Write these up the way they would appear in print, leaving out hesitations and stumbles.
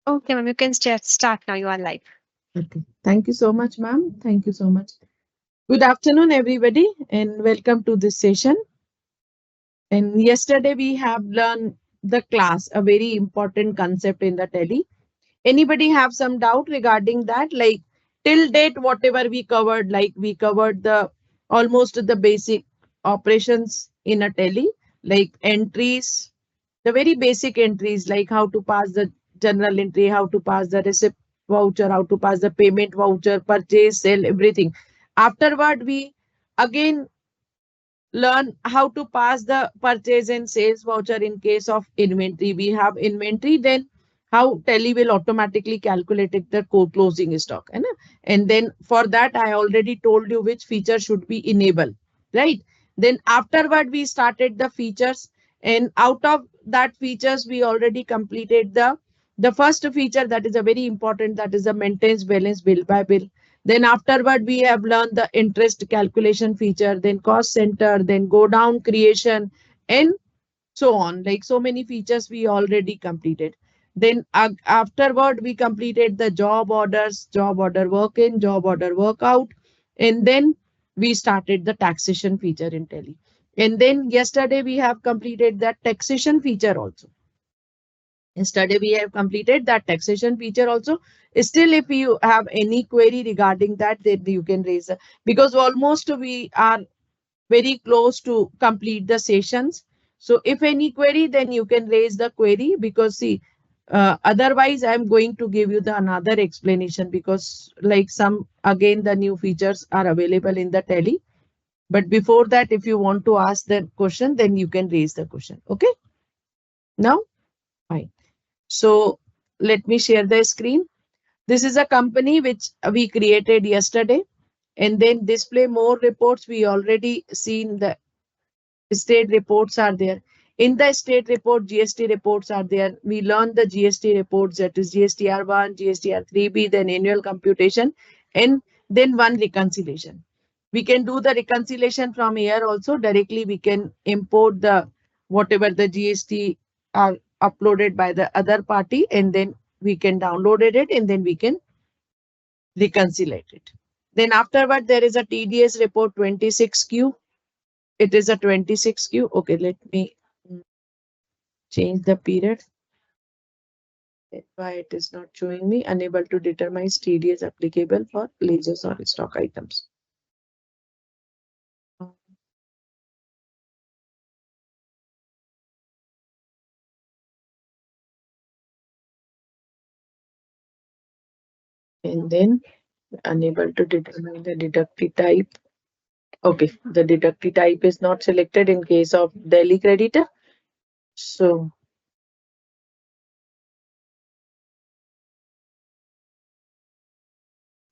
Okay, ma'am, you can start now. You are live. Okay. Thank you so much, ma'am. Thank you so much. Good afternoon, everybody, and welcome to this session. And yesterday we have learned the class, a very important concept in the tele. Anybody have some doubt regarding that? Like till date, whatever we covered, like we covered the almost the basic operations in a tele, like entries, the very basic entries, like how to pass the journal entry, how to pass the receipt voucher, how to pass the payment voucher, purchase, sell, everything. Afterward, we again learn how to pass the purchase and sales voucher in case of inventory. We have inventory, then how tele will automatically calculate it, the closing stock. And then for that, I already told you which feature should be enabled, right? Then afterward, we started the features, and out of that features, we already completed the first feature, that is a very important, that is the maintenance balance bill by bill. Then afterward, we have learned the interest calculation feature, then cost center, then go down creation, and so on. Like so many features we already completed. Then afterward, we completed the job orders, job order work in, job order work out, and then we started the taxation feature in Tele. And then yesterday we have completed that taxation feature also. Yesterday we have completed that taxation feature also. Still, if you have any query regarding that, then you can raise it, because almost we are very close to complete the sessions. So if any query, then you can raise the query, because see, otherwise I'm going to give you the another explanation, because like some again the new features are available in the tele. But before that, if you want to ask the question, then you can raise the question. Okay, now fine. So let me share the screen. This is a company which we created yesterday, and then display more reports. We already seen the state reports are there. In the state report, GST reports are there. We learn the GST reports, that is GSTR1, GSTR3B, then annual computation, and then one reconciliation. We can do the reconciliation from here also. Directly we can import the whatever the GST are uploaded by the other party, and then we can download it, and then we can reconcile it. Then afterward, there is a TDS report 26Q. It is a 26Q. Okay, let me change the period. Why it is not showing me? Unable to determine TDS applicable for ledgers or stock items. And then unable to determine the deductive type. Okay, the deductive type is not selected in case of Delhi creditor. So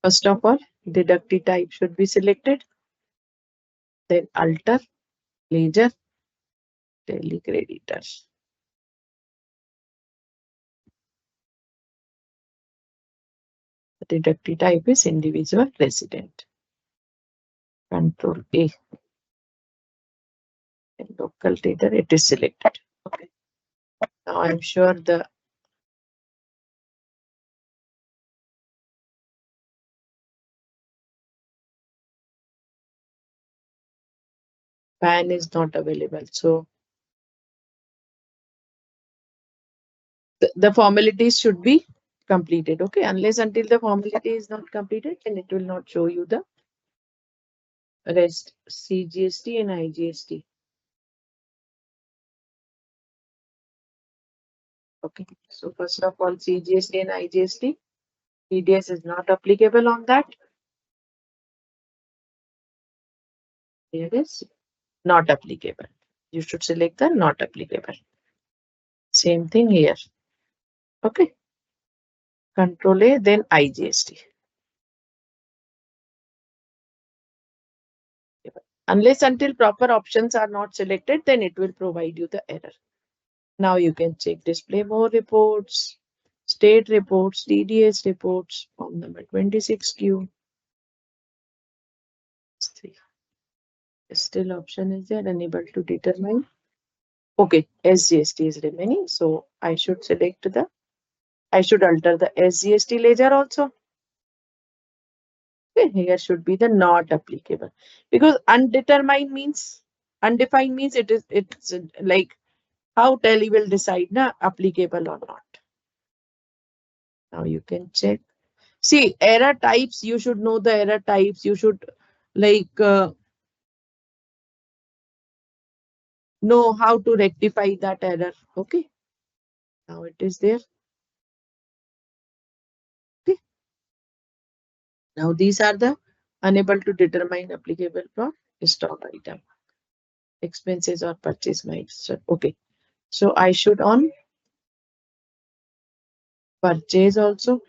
first of all, deductive type should be selected. Then alter ledger Delhi creditor. The deductive type is individual resident. Control A. And local data, it is selected. Okay. Now I'm sure the PAN is not available. So the formalities should be completed. Okay. Unless until the formality is not completed, then it will not show you the rest. CGST and IGST. Okay. So first of all, CGST and IGST. TDS is not applicable on that. Here is not applicable. You should select the not applicable. Same thing here. Okay. Control A, then IGST. Unless until proper options are not selected, then it will provide you the error. Now you can check display more reports, state reports, TDS reports, form number 26Q. Still option is there, unable to determine. Okay, SGST is remaining, so I should select the I should alter the SGST ledger also. Okay, here should be the not applicable, because undetermined means, undefined means it's like how Tally will decide na applicable or not. Now you can check. See, error types, you should know the error types. You should like know how to rectify that error. Okay, now it is there. Okay, now these are the unable to determine applicable for stock item, expenses or purchase milestone. Okay, so I should on purchase also.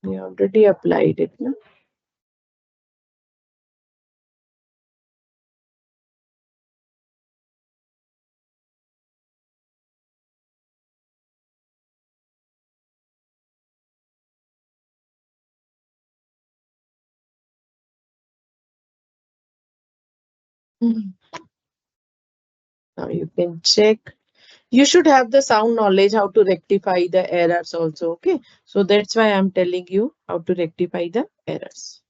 We already applied it. No? Mhm. Now you can check. You should have the sound knowledge how to rectify the errors also. Okay, so that's why I'm telling you how to rectify the errors.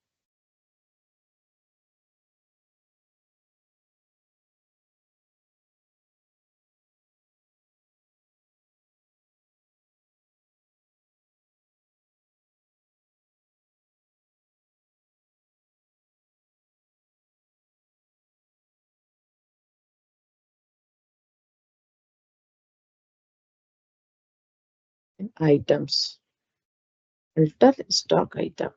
Items, filter stock item.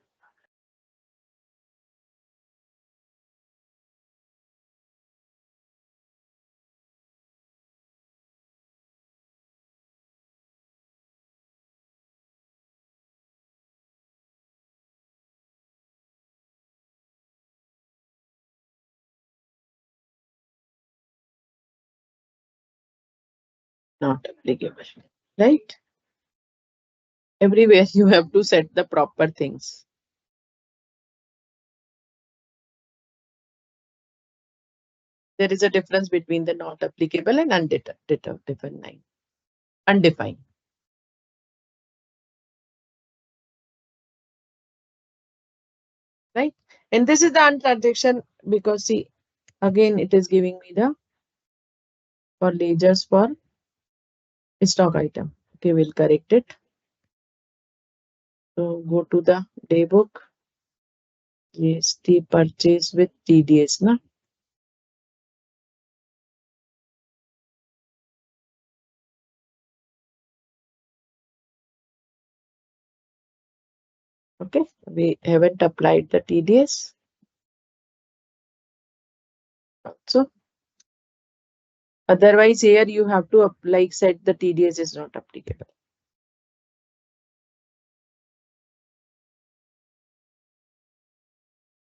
Not applicable, right? Everywhere you have to set the proper things. There is a difference between the not applicable and undefined. Undefined. Right? And this is the untransaction because see, again, it is giving me the for ledgers for stock item. Okay, we'll correct it. So go to the day book. Yes, the purchase with TDS, na? Okay, we haven't applied the TDS. So otherwise, here you have to like set the TDS is not applicable.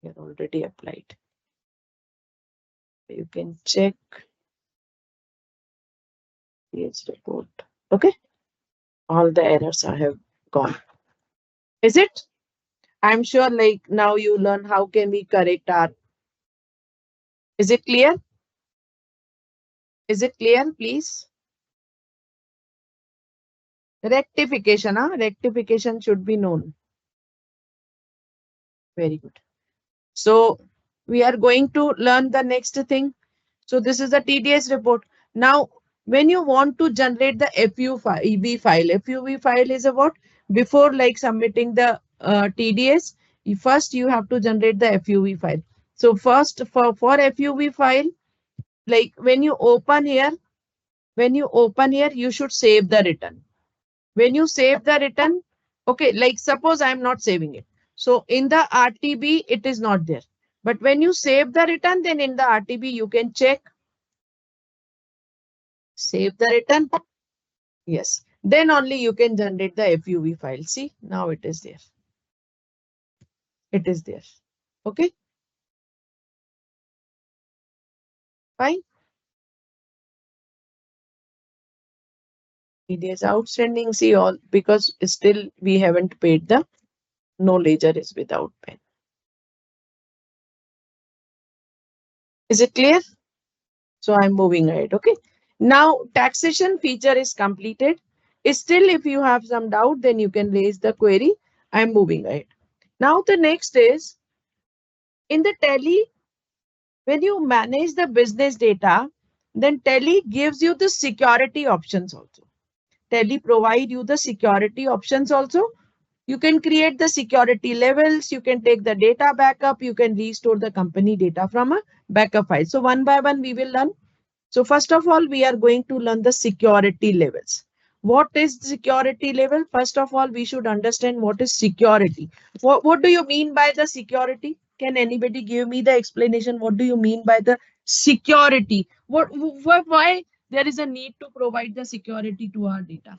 You're already applied. You can check TDS report. Okay, all the errors I have gone. Is it? I'm sure like now you learn how can we correct our. Is it clear? Is it clear, please? Rectification, huh? Rectification should be known. Very good. So we are going to learn the next thing. So this is the TDS report. Now, when you want to generate the FUV file, FUV file is a what? Before like submitting the TDS, first you have to generate the FUV file. So first for FUV file, like when you open here, you should save the return. When you save the return, okay, like suppose I'm not saving it. So in the RTB, it is not there. But when you save the return, then in the RTB, you can check, save the return. Yes. Then only you can generate the FUV file. See, now it is there. It is there. Okay, fine. TDS outstanding, see all, because still we haven't paid the no ledger is without pen. Is it clear? So I'm moving ahead. Okay. Now taxation feature is completed. Still, if you have some doubt, then you can raise the query. I'm moving ahead. Now the next is in the Tally, when you manage the business data, then Tally gives you the security options also. Tally provide you the security options also. You can create the security levels. You can take the data backup. You can restore the company data from a backup file. So one by one, we will learn. So first of all, we are going to learn the security levels. What is security level? First of all, we should understand what is security. What do you mean by the security? Can anybody give me the explanation? What do you mean by the security? Why there is a need to provide the security to our data?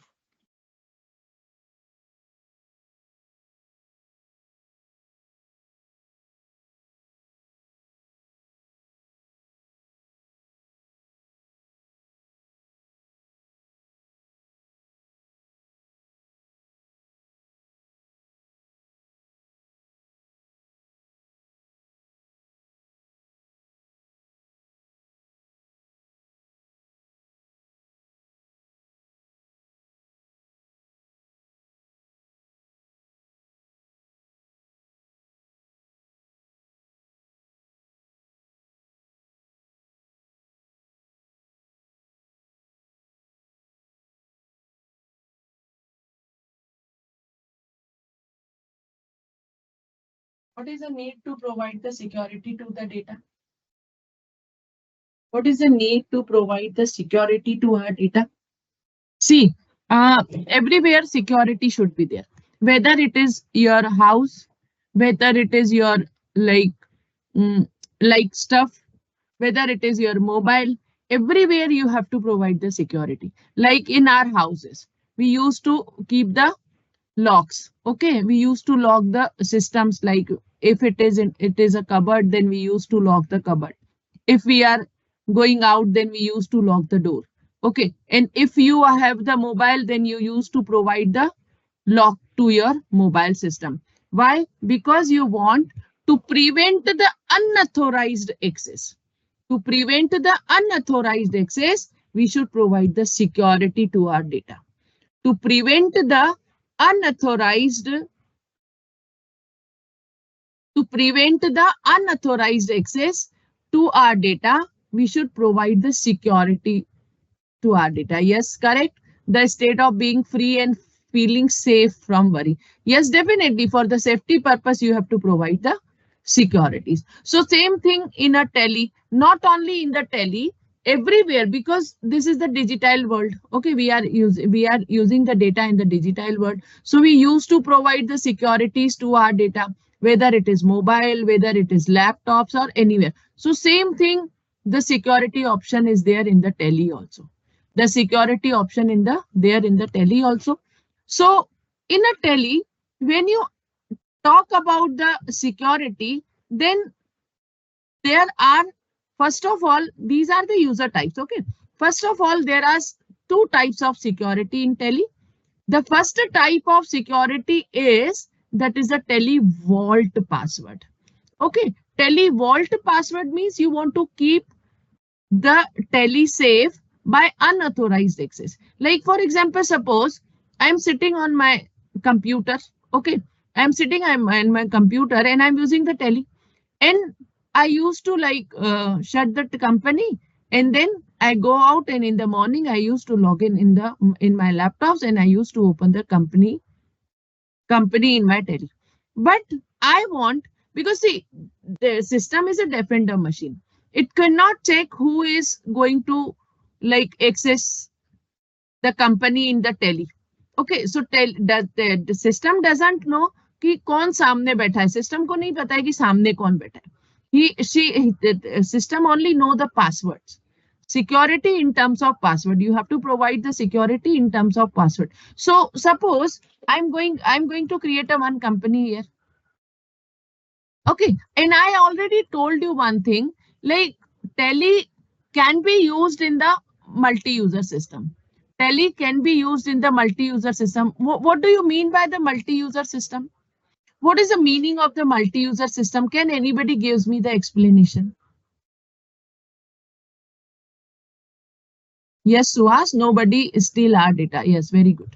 What is the need to provide the security to the data? What is the need to provide the security to our data? See, everywhere security should be there. Whether it is your house, whether it is your like mm, like stuff, whether it is your mobile, everywhere you have to provide the security. Like in our houses, we used to keep the locks. Okay, we used to lock the systems. Like if it is a cupboard, then we used to lock the cupboard. If we are going out, then we used to lock the door. Okay, and if you have the mobile, then you used to provide the lock to your mobile system. Why? Because you want to prevent the unauthorized access. To prevent the unauthorized access, we should provide the security to our data. To prevent the unauthorized access to our data, we should provide the security to our data. Yes, correct. The state of being free and feeling safe from worry. Yes, definitely. For the safety purpose, you have to provide the securities. So same thing in a Tally, not only in the Tally, everywhere, because this is the digital world. Okay, we are using the data in the digital world. So we used to provide the securities to our data, whether it is mobile, whether it is laptops or anywhere. So same thing, the security option is there in the Tally also. The security option in the Tally also. So in a Tally, when you talk about the security, then there are, first of all, these are the user types. Okay, first of all, there are two types of security in Tally. The first type of security is that is the Tally vault password. Okay, Tally vault password means you want to keep the Tally safe by unauthorized access. Like for example, suppose I'm sitting on my computer. Okay, I'm on my computer and I'm using the Tally, and I used to shut the company, and then I go out, and in the morning I used to log in my laptops, and I used to open the company in my Tally. But I want, because see, the system is a defender machine. It cannot check who is going to access the company in the Tally. Okay, so the system doesn't know कि कौन सामने बैठा है. System को नहीं पता है कि सामने कौन बैठा है. The system only know the passwords. Security in terms of password. You have to provide the security in terms of password. So suppose I'm going to create a one company here. Okay, and I already told you one thing, like Tally can be used in the multi-user system. Tele can be used in the multi-user system. What do you mean by the multi-user system? What is the meaning of the multi-user system? Can anybody gives me the explanation? Yes, Suhas, nobody steal our data. Yes, very good.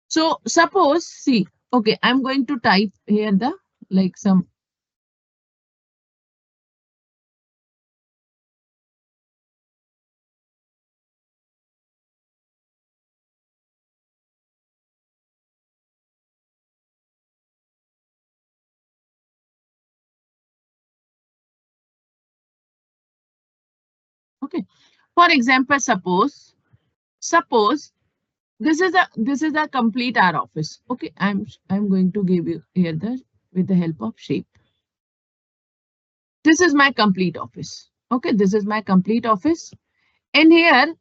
So suppose, see, okay, I'm going to type here the like some. Okay, for example, suppose this is a complete R office. Okay, I'm going to give you here the with the help of shape. This is my complete office. Okay, this is my complete office. And here,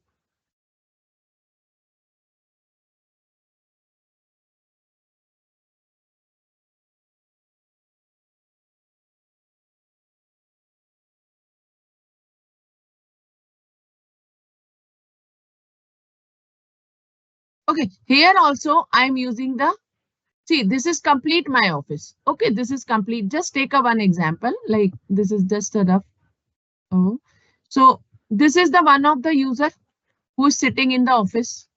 okay, here also I'm using the, see, this is complete my office. Okay, this is complete. Just take a one example, like this is just a rough. Oh, so this is the one of the user who is sitting in the office.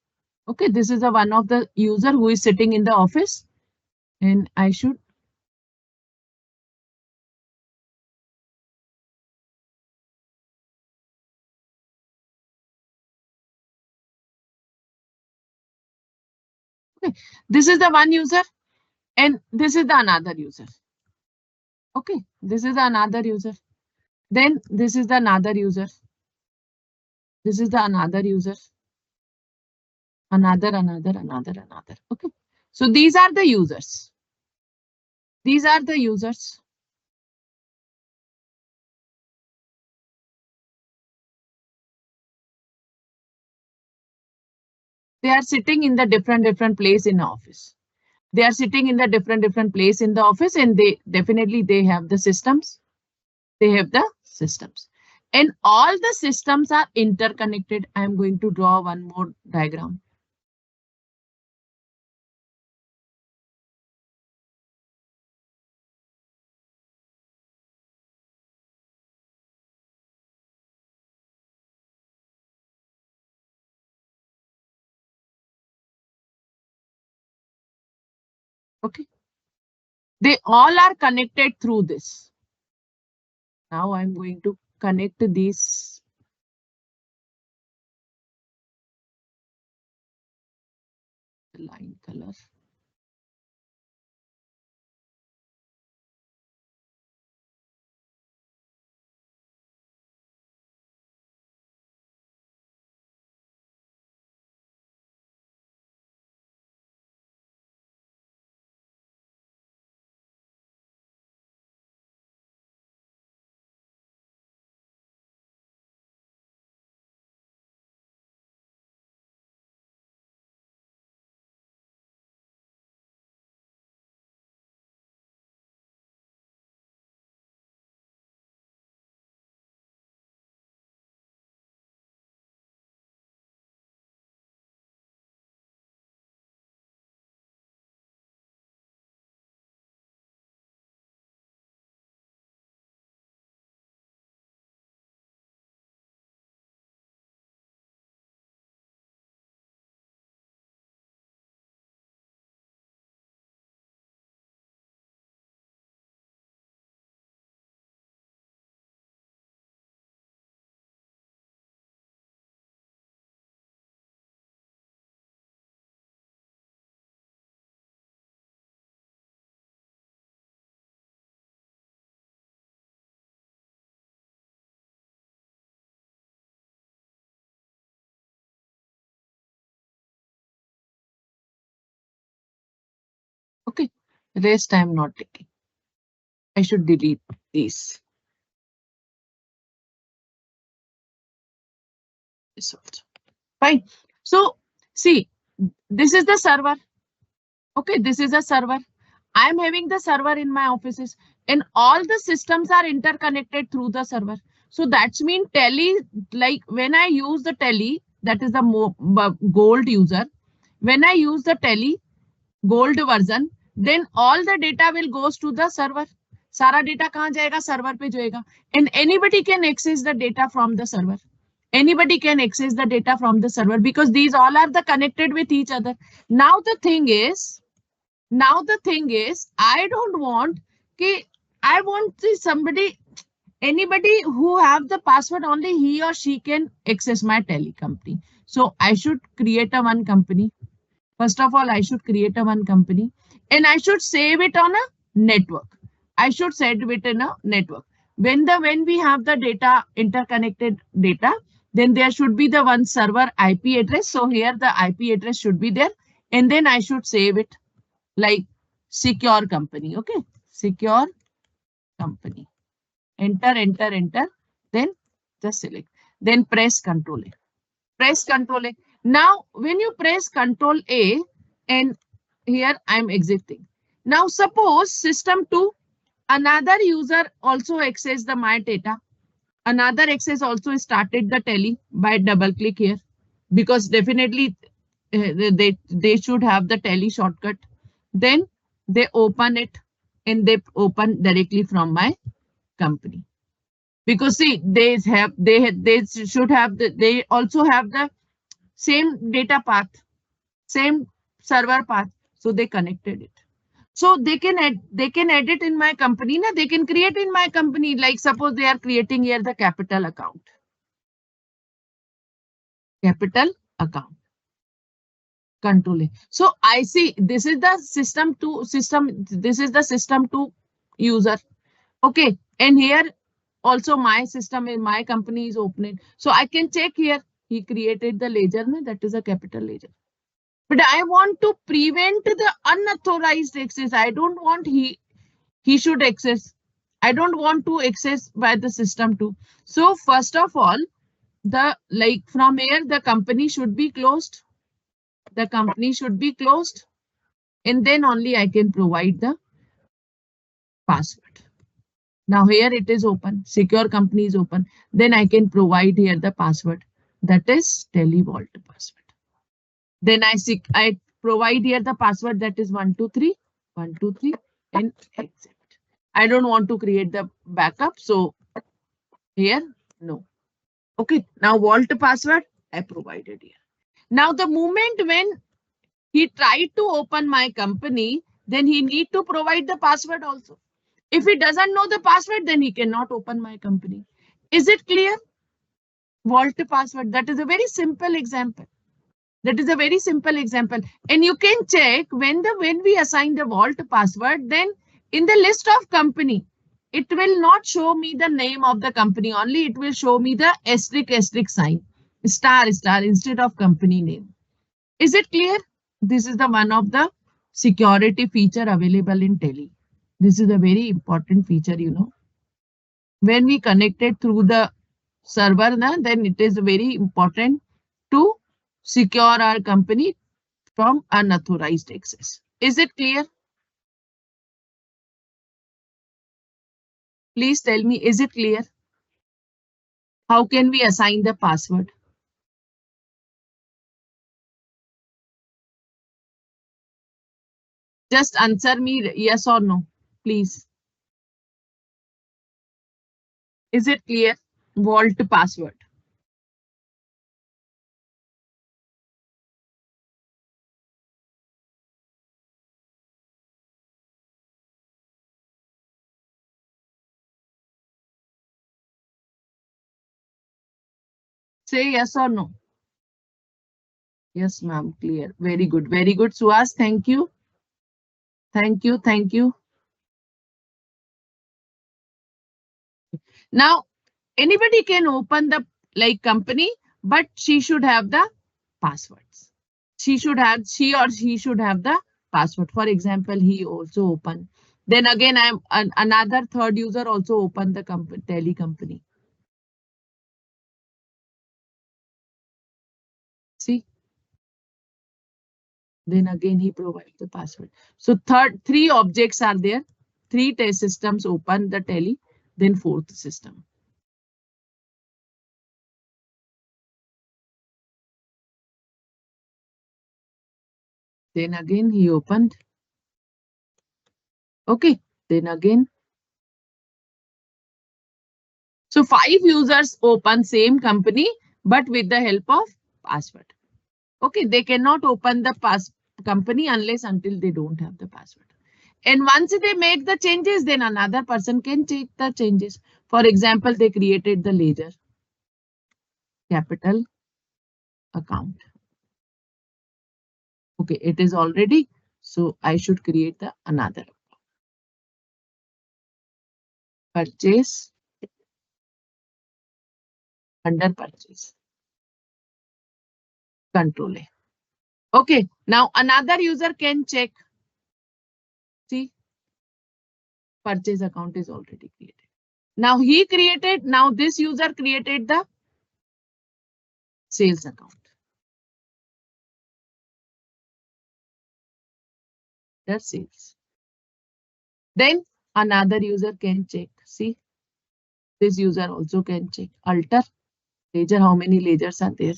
Okay, this is the one of the user who is sitting in the office. And I should, okay, this is the one user and this is the another user. Okay, this is the another user. Then this is the another user. This is the another user. Another. Okay, so these are the users. These are the users. They are sitting in the different place in the office. They are sitting in the different place in the office, and they definitely they have the systems. They have the systems. And all the systems are interconnected. I am going to draw one more diagram. Okay. They all are connected through this. Now I'm going to connect these. Line color. Okay. Rest I'm not taking. I should delete these. This also. Fine. So see, this is the server. Okay, this is a server. I am having the server in my offices, and all the systems are interconnected through the server. So that's mean tele, like when I use the tele, that is the gold user. When I use the tele gold version, then all the data will goes to the server. सारा data कहाँ जाएगा? Server पे जाएगा. And anybody can access the data from the server. Anybody can access the data from the server because these all are the connected with each other. Now the thing is, I don't want I want somebody, anybody who have the password, only he or she can access my tele company. So I should create a one company. First of all, I should create a one company and I should save it on a network. I should save it in a network. When we have the data, interconnected data, then there should be the one server IP address. So here the IP address should be there. And then I should save it like secure company. Okay. Secure company. Enter, enter, enter. Then just select. Then press Control A. Press Control A. Now, when you press Control A, and here I'm exiting. Now, suppose system 2, another user also access the my data. Another access also started the tele by double click here, because definitely they should have the tele shortcut. Then they open it and they open directly from my company. Because see, they should have they also have the same data path, same server path. So they connected it. So they can edit in my company. They can create in my company. Like suppose they are creating here the capital account. Capital account. Control A. So I see this is the system 2 system. This is the system 2 user. Okay. And here also my system in my company is opening. So I can check here. He created the ledger. That is a capital ledger. But I want to prevent the unauthorized access. I don't want he should access. I don't want to access by the system too. So first of all, from here, the company should be closed. The company should be closed. And then only I can provide the password. Now here it is open. Secure company is open. Then I can provide here the password. That is TeleVault password. Then I provide here the password that is 123, 123 and exit. I don't want to create the backup. So here, no. Okay, now vault password I provided here. Now the moment when he tried to open my company, then he need to provide the password also. If he doesn't know the password, then he cannot open my company. Is it clear? Vault password. That is a very simple example. That is a very simple example. And you can check when we assign the vault password, then in the list of company, it will not show me the name of the company only. It will show me the asterisk sign, star instead of company name. Is it clear? This is the one of the security feature available in Tele. This is a very important feature, you know. When we connect it through the server, then it is very important to secure our company from unauthorized access. Is it clear? Please tell me, is it clear? How can we assign the password? Just answer me yes or no, please. Is it clear? Vault password. Say yes or no. Yes, ma'am. Clear. Very good. Very good, Suhas. Thank you. Thank you. Thank you. Now, anybody can open the company, but she should have the passwords. She or he should have the password. For example, he also open. Then again, another third user also open the tele company. See. Then again, he provides the password. So three objects are there. 3 test systems open the tele. Then 4th system. Then again he opened. Okay, then again. So 5 users open same company, but with the help of password. Okay, they cannot open the company unless until they don't have the password. And once they make the changes, then another person can take the changes. For example, they created the ledger, capital account. Okay, it is already. So I should create the another. Purchase, under purchase. Control A. Okay, now another user can check. See, purchase account is already created. Now he created, now this user created the sales account. That's sales. Then another user can check. See, this user also can check. Alter ledger, how many ledgers are there?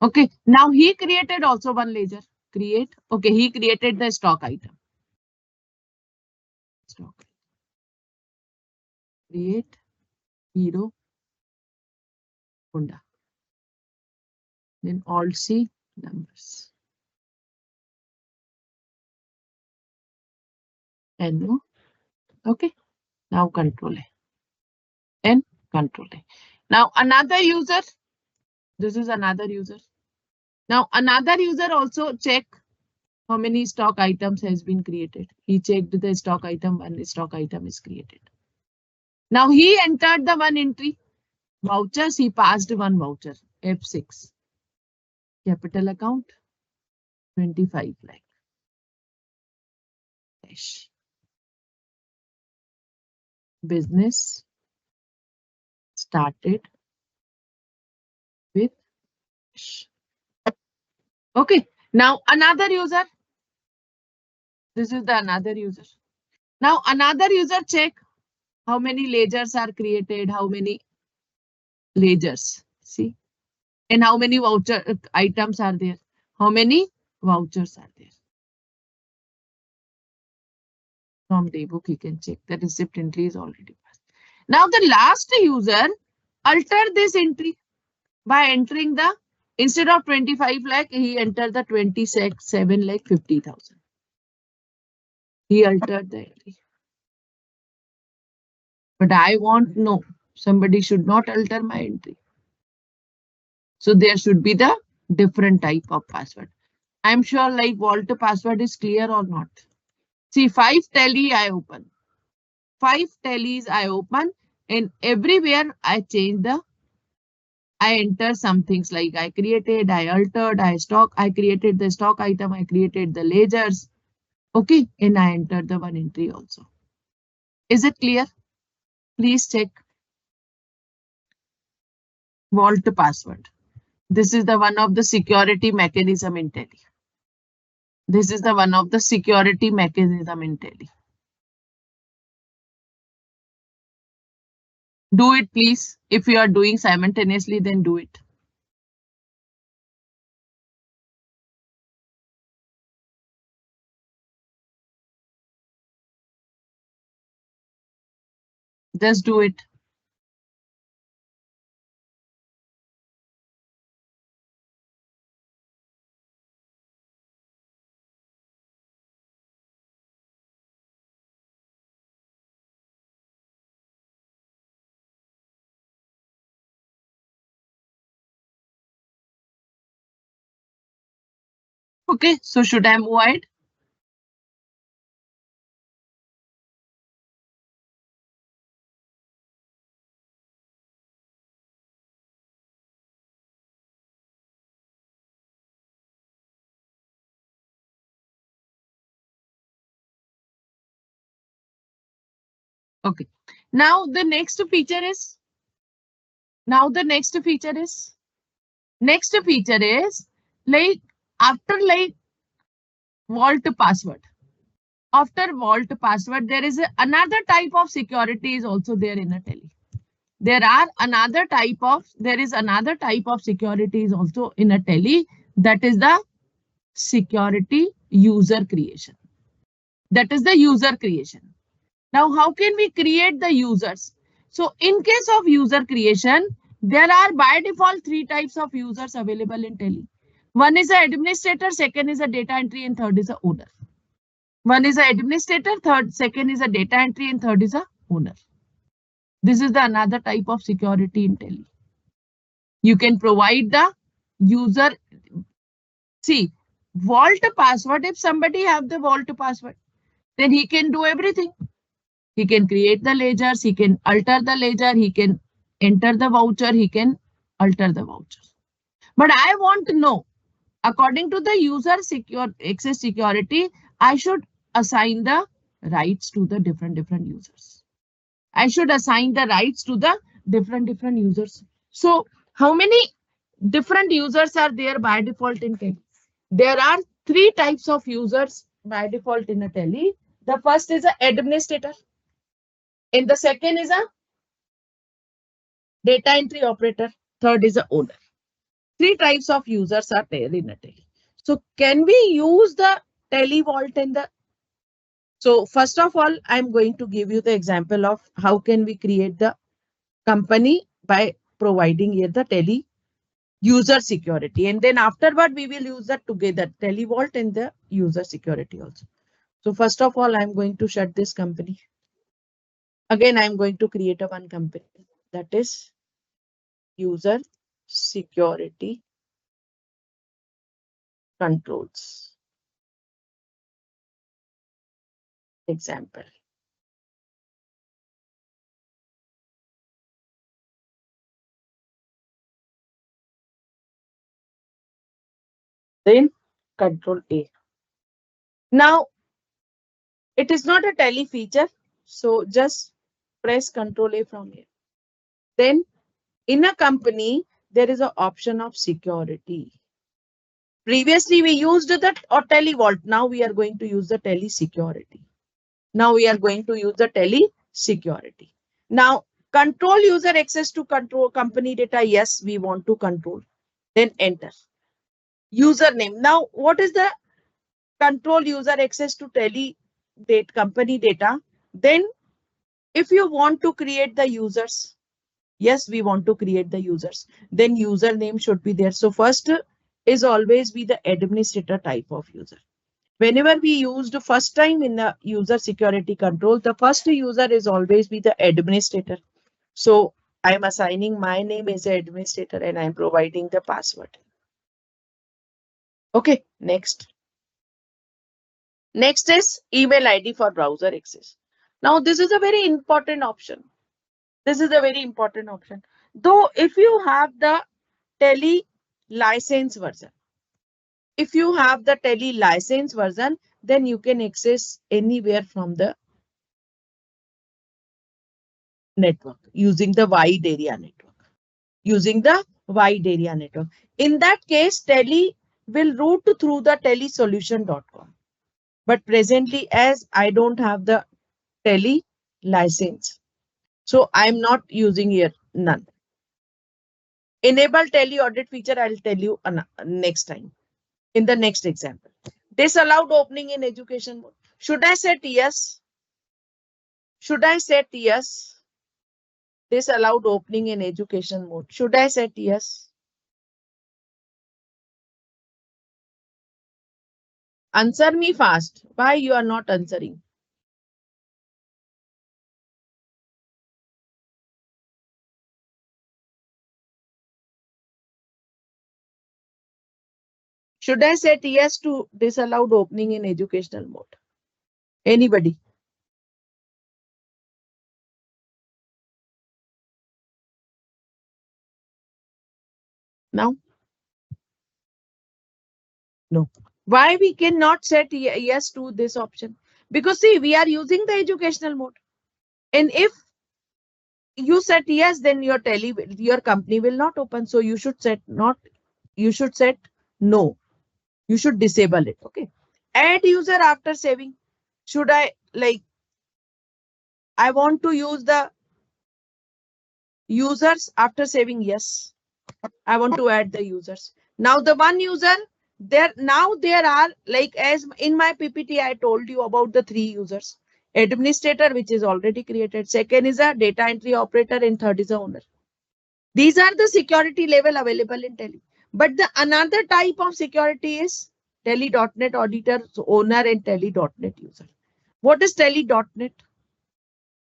Okay, now he created also one ledger. Create. Okay, he created the stock item. Stock. Create Hero Honda. Then Alt C numbers. And no. Okay, now Control A. And Control A. Now another user. This is another user. Now another user also check how many stock items has been created. He checked the stock item, one stock item is created. Now he entered the one entry. Vouchers, he passed one voucher. F6. Capital account. 25 lakh. Cash. Business started with cash. Okay. Now another user. This is the another user. Now another user check how many ledgers are created, how many ledgers. See, and how many voucher items are there, how many vouchers are there. From daybook, he can check the receipt entry is already passed. Now the last user alter this entry by entering the, instead of 25 lakh, he entered the 27 lakh 50,000. He altered the entry. But I want no, somebody should not alter my entry. So there should be the different type of password. I'm sure like vault password is clear or not. See, 5 tally I open. 5 tallies I open, and everywhere I change the, I enter some things like I created, I altered, I created the stock item, I created the ledgers. Okay, and I entered the one entry also. Is it clear? Please check. Vault password. This is the one of the security mechanism in Tally. This is the one of the security mechanism in Tally. Do it, please. If you are doing simultaneously, then do it. Just do it. Okay, so should I move ahead? Okay, now the next feature is, like after like vault password. After vault password, there is another type of security is also there in a Tally. There is another type of security is also in a Tally, that is the security user creation. That is the user creation. Now, how can we create the users? So in case of user creation, there are by default three types of users available in Tele. One is an administrator, second is a data entry, and third is a owner. One is an administrator, second is a data entry, and third is a owner. This is the another type of security in Tele. You can provide the user. See, vault password. If somebody have the vault password, then he can do everything. He can create the ledgers, he can alter the ledger, he can enter the voucher, he can alter the vouchers. But I want to know, according to the user secure access security, I should assign the rights to the different users. I should assign the rights to the different users. So how many different users are there by default in Tele? There are three types of users by default in a Tele. The first is an administrator. And the second is a data entry operator. Third is a owner. Three types of users are there in a Tele. So can we use the Tele Vault in the? So first of all, I'm going to give you the example of how can we create the company by providing here the Tele user security. And then afterward, we will use that together, Tele Vault and the user security also. So first of all, I'm going to shut this company. Again, I'm going to create a one company, that is user security controls. Example. Then control A. Now, it is not a Tele feature, so just press control A from here. Then in a company, there is an option of security. Previously, we used the Tele Vault. Now we are going to use the Tele security. Now we are going to use the Tele security. Now, control user access to control company data. Yes, we want to control. Then enter. Username. Now, what is the control user access to Tele company data? Then if you want to create the users, yes, we want to create the users, then username should be there. So first is always be the administrator type of user. Whenever we used first time in the user security control, the first user is always be the administrator. So I'm assigning my name as an administrator and I'm providing the password. Okay, next. Next is email ID for browser access. Now this is a very important option. This is a very important option. Though if you have the Tele license version, if you have the Tele license version, then you can access anywhere from the network using the wide area network. Using the wide area network. In that case, Tele will route through the telesolution.com. But presently, as I don't have the Tele license, so I'm not using here none. Enable Tele audit feature, I'll tell you next time in the next example. Disallowed opening in education mode. Should I set yes? Should I set yes? Disallowed opening in education mode. Should I set yes? Answer me fast. Why you are not answering? Should I set yes to disallowed opening in educational mode? Anybody? Now? No. Why we cannot set yes to this option? Because see, we are using the educational mode. And if you set yes, then your company will not open. So you should set no. You should disable it. Okay. Add user after saving. Should I I want to use the users after saving? Yes. I want to add the users. Now the one user There are, like, as in my PPT, I told you about the 3 users. Administrator, which is already created. Second is a data entry operator, and third is a owner. These are the security level available in Tele. But the another type of security is Tele.NET auditor, so owner, and Tele.NET user. What is Tele.NET?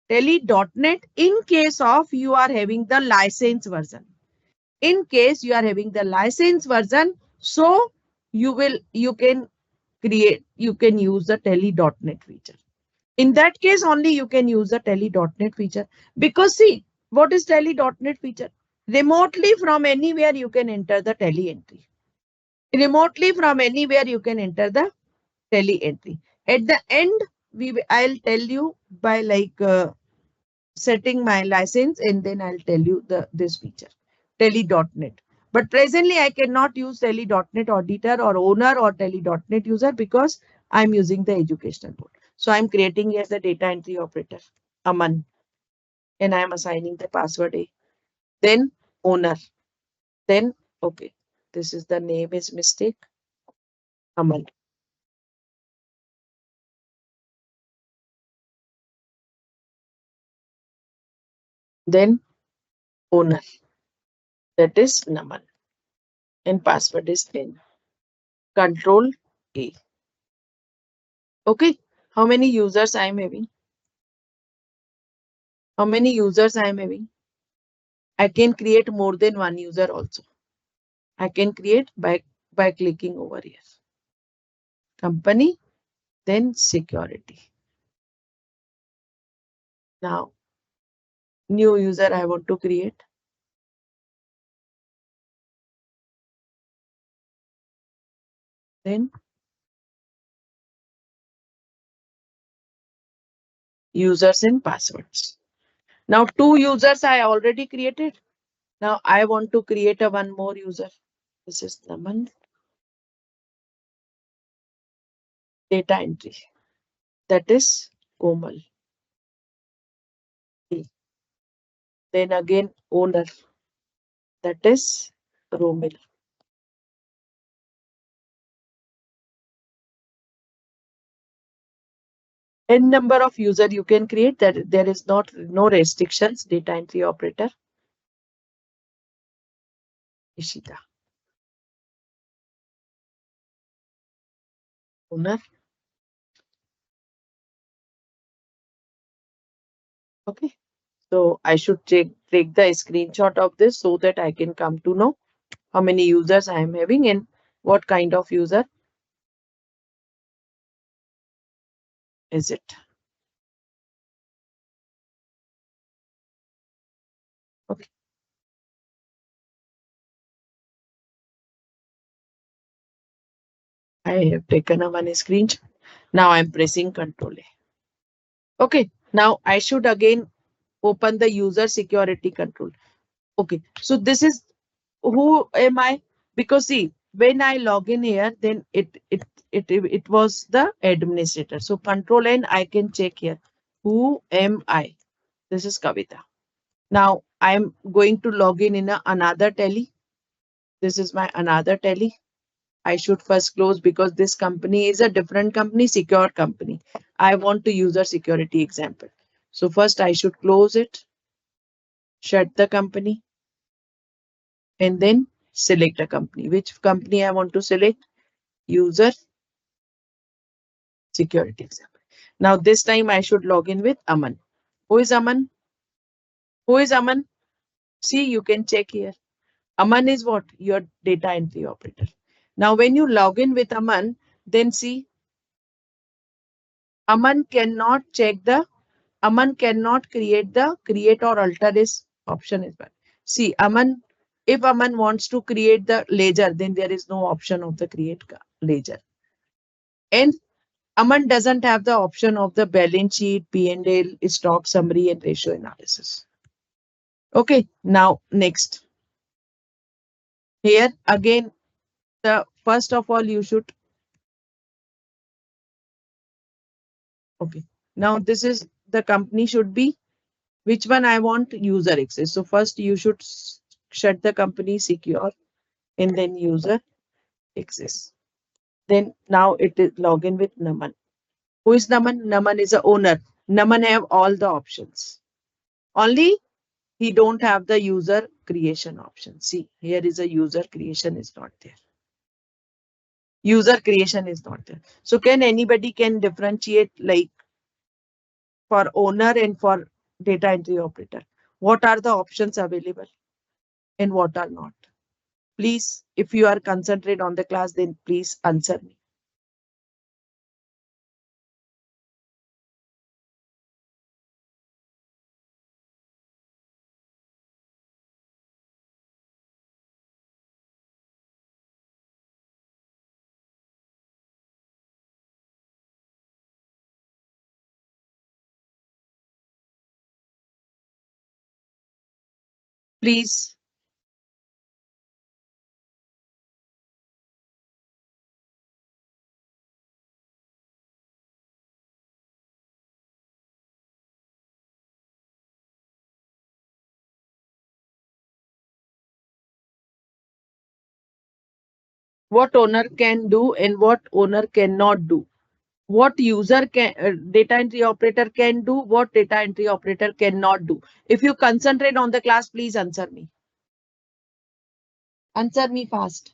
Tele.NET, in case of you are having the license version. In case you are having the license version, so you can use the Tele.NET feature. In that case only you can use the Tele.NET feature, because see, what is Tele.NET feature? Remotely from anywhere you can enter the tele entry. Remotely from anywhere you can enter the tele entry. At the end, I'll tell you by setting my license, and then I'll tell you this feature, Tele.NET. But presently I cannot use Tele.NET auditor or owner or Tele.NET user because I'm using the educational board. So I'm creating here the data entry operator, Aman, and I'm assigning the password A. Then owner. Then, okay, this is the name is mistake, Aman. Then owner, that is Naman, and password is N. Control A. Okay, how many users I am having? How many users I am having? I can create more than one user also. I can create by clicking over here. Company, then security. Now, new user I want to create. Then users and passwords. Now, 2 users I already created. Now I want to create a one more user. This is Naman. Data entry. That is Komal. Then again owner. That is Romil. N number of user you can create, that there is no restrictions. Data entry operator. Ishita. Owner. Okay. So I should take the screenshot of this so that I can come to know how many users I am having and what kind of user is it. Okay. I have taken a one screenshot. Now I'm pressing Control A. Okay. Now I should again open the user security control. Okay. So this is who am I? Because see, when I log in here, then it was the administrator. So Control N, I can check here. Who am I? This is Kavita. Now I'm going to log in another tele. This is my another tele. I should first close because this company is a different company, secure company. I want to use a security example. So first I should close it, shut the company, and then select a company. Which company I want to select? User security example. Now this time I should log in with Aman. Who is Aman? Who is Aman? See, you can check here. Aman is what? Your data entry operator. Now when you log in with Aman, then see, Aman cannot create the create or alter this option is bad. See, if Aman wants to create the ledger, then there is no option of the create ledger. And Aman doesn't have the option of the balance sheet, P&L, stock summary, and ratio analysis. Okay, now next. Here again, the first of all, you should. Okay, now this is the company should be. Which one I want? User access. So first you should shut the company secure and then user access. Then now it is login with Naman. Who is Naman? Naman is a owner. Naman have all the options. Only he don't have the user creation option. See, here is a user creation is not there. User creation is not there. So can anybody can differentiate like for owner and for data entry operator? What are the options available and what are not? Please, if you are concentrate on the class, then please answer me. Please. What owner can do and what owner cannot do. What user can data entry operator can do, what data entry operator cannot do. If you concentrate on the class, please answer me. Answer me fast.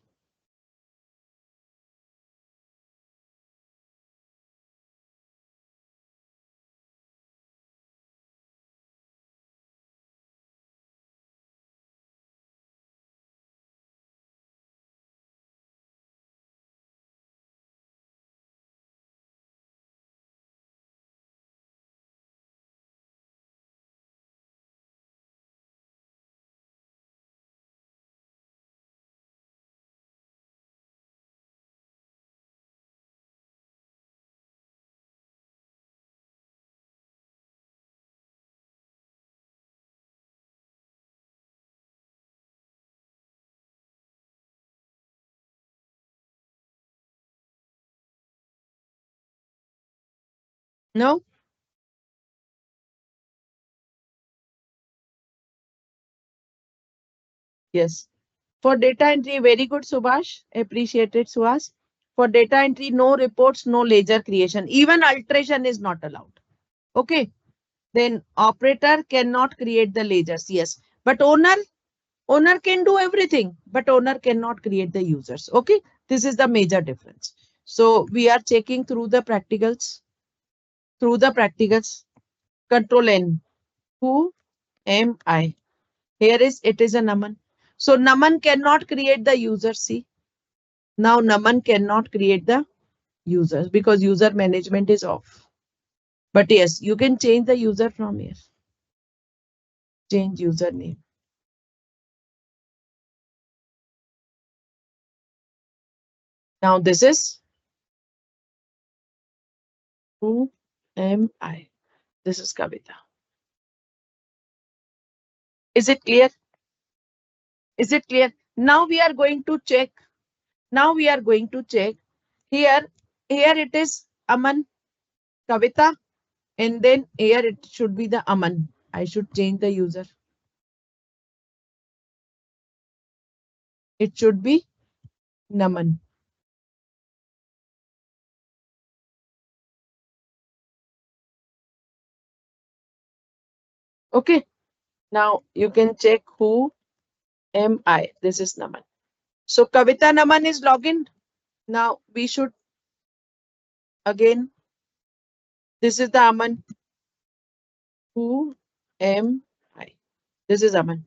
No? Yes. For data entry, very good, Subhash. Appreciated, Suhas. For data entry, no reports, no ledger creation. Even alteration is not allowed. Okay. Then operator cannot create the ledgers. Yes. But owner can do everything, but owner cannot create the users. Okay. This is the major difference. So we are checking through the practicals. Through the practicals. Control N. Who am I? Here is, it is a Naman. So Naman cannot create the user. See. Now Naman cannot create the users because user management is off. But yes, you can change the user from here. Change username. Now this is who am I? This is Kavita. Is it clear? Is it clear? Now we are going to check. Now we are going to check here. Here it is Aman, Kavita, and then here it should be the Aman. I should change the user. It should be Naman. Okay. Now you can check who am I. This is Naman. So Kavita Naman is login. Now we should again, this is the Aman. Who am I? This is Aman.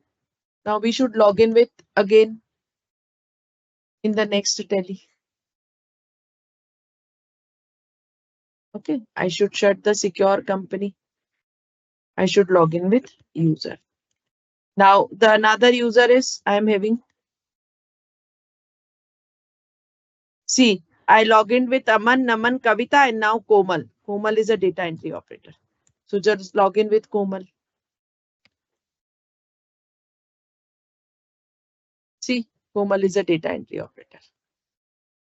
Now we should log in with again in the next tally. Okay, I should shut the secure company. I should log in with user. Now the another user is I am having. See, I log in with Aman, Naman, Kavita, and now Komal. Komal is a data entry operator. So just log in with Komal. See, Komal is a data entry operator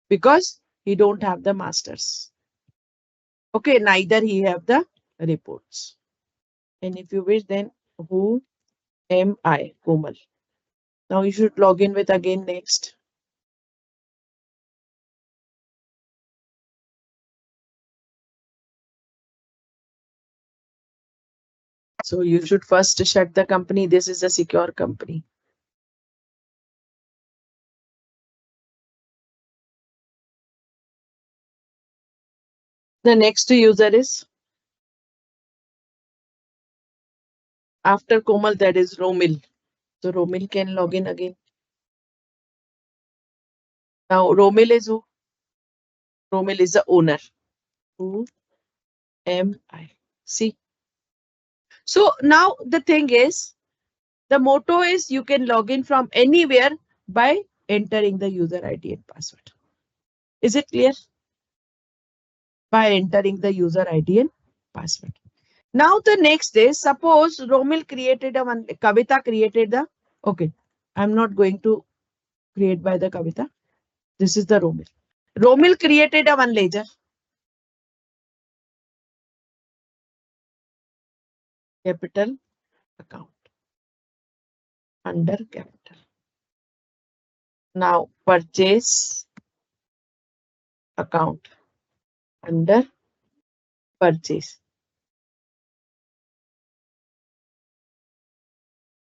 because he don't have the masters. Okay, neither he have the reports. And if you wish, then who am I? Komal. Now you should log in with again next. So you should first shut the company. This is a secure company. The next user is, after Komal, that is Romil. So Romil can log in again. Now Romil is who? Romil is the owner. Who am I? See. So now the thing is, the motto is you can log in from anywhere by entering the user ID and password. Is it clear? By entering the user ID and password. Now the next is, suppose Romil created a one, Kavita created the, okay, I'm not going to create by the Kavita. This is the Romil. Romil created a one ledger. Capital account under capital. Now purchase account under purchase.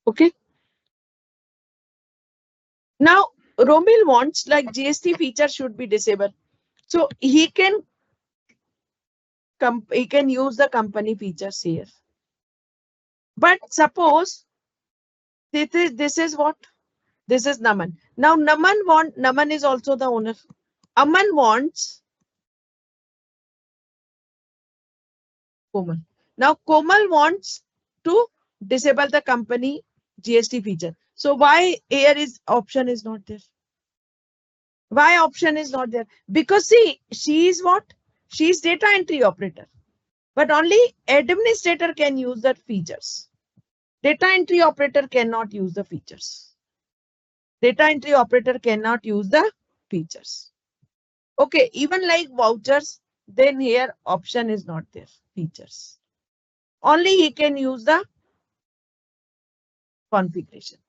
Okay. Now Romil wants like GST feature should be disabled. So he can use the company features here. But suppose this is what? This is Naman. Now Naman is also the owner. Aman wants Komal. Now Komal wants to disable the company GST feature. So why here is option is not there? Why option is not there? Because see, she is what? She is data entry operator. But only administrator can use the features. Data entry operator cannot use the features. Data entry operator cannot use the features. Okay, even like vouchers, then here option is not there, features. Only he can use the configuration.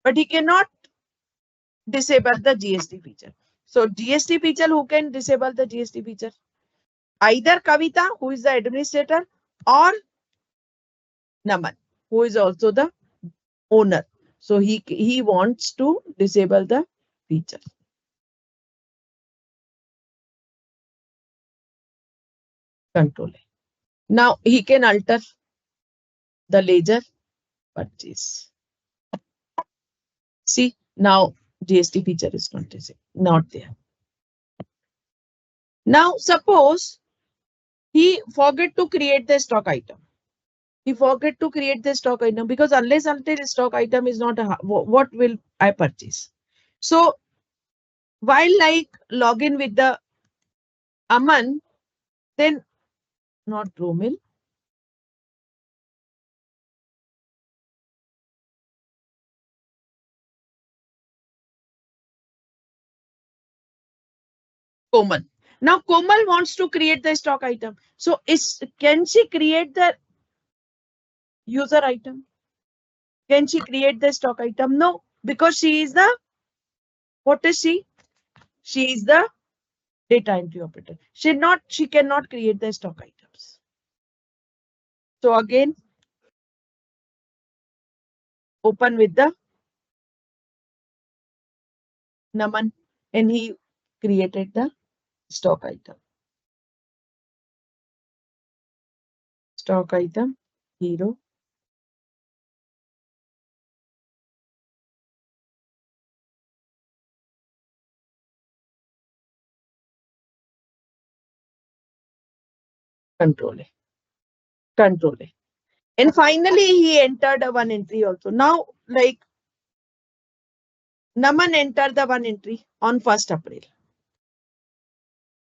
But he cannot disable the GST feature. So GST feature, who can disable the GST feature? Either Kavita, who is the administrator, or Naman, who is also the owner. So he wants to disable the feature. Control. Now he can alter the ledger purchase. See, now GST feature is not there. Now suppose he forget to create the stock item. He forget to create the stock item because unless until stock item is not what will I purchase? So while like login with the Aman, then not Romil. Komal. Now Komal wants to create the stock item. So can she create the user item? Can she create the stock item? No, because she is the, what is she? She is the data entry operator. She cannot create the stock items. So again, open with the Naman and he created the stock item. Stock item, hero. Control A. Control A. And finally, he entered a one entry also. Now, like Naman entered the one entry on 1st April.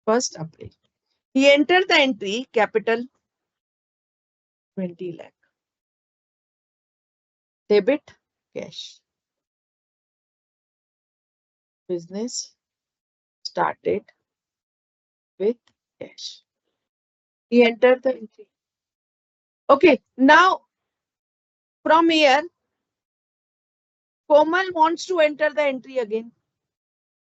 1st April. He entered the entry capital 20 lakh. Debit cash. Business started with cash. He entered the entry. Okay, now from here, Komal wants to enter the entry again.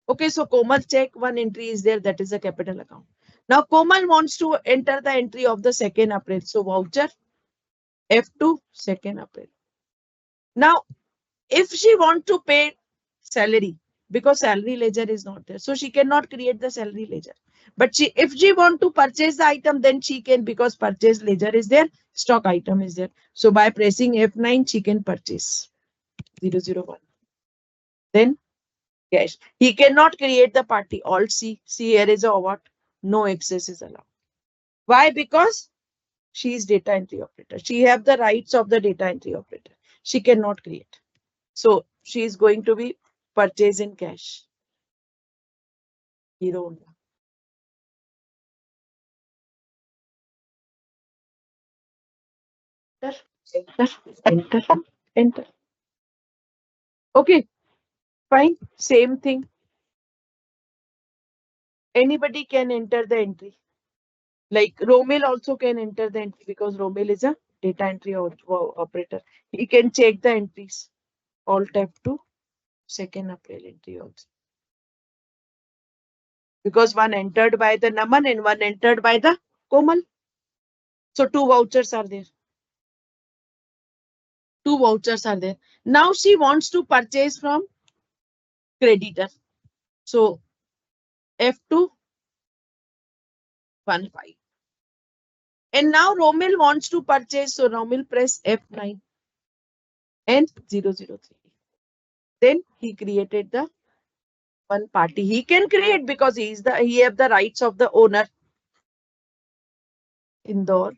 Okay, so Komal check one entry is there, that is a capital account. Now Komal wants to enter the entry of the 2nd April. So voucher F2, 2nd April. Now, if she want to pay salary, because salary ledger is not there, so she cannot create the salary ledger. But if she want to purchase the item, then she can, because purchase ledger is there, stock item is there. So by pressing F9, she can purchase 001. Then cash. He cannot create the party. Alt C. See, here is a what? No access is allowed. Why? Because she is data entry operator. She have the rights of the data entry operator. She cannot create. So she is going to be purchased in cash. Hero Honda. Enter, enter, enter. Okay, fine. Same thing. Anybody can enter the entry. Like Romil also can enter the entry because Romil is a data entry operator. He can check the entries. Alt F2, 2nd April entry also. Because one entered by the Naman and one entered by the Komal. So two vouchers are there. Two vouchers are there. Now she wants to purchase from creditor. So F2, 15. And now Romil wants to purchase. So Romil press F9 and 003. Then he created the one party. He can create because he have the rights of the owner. Indore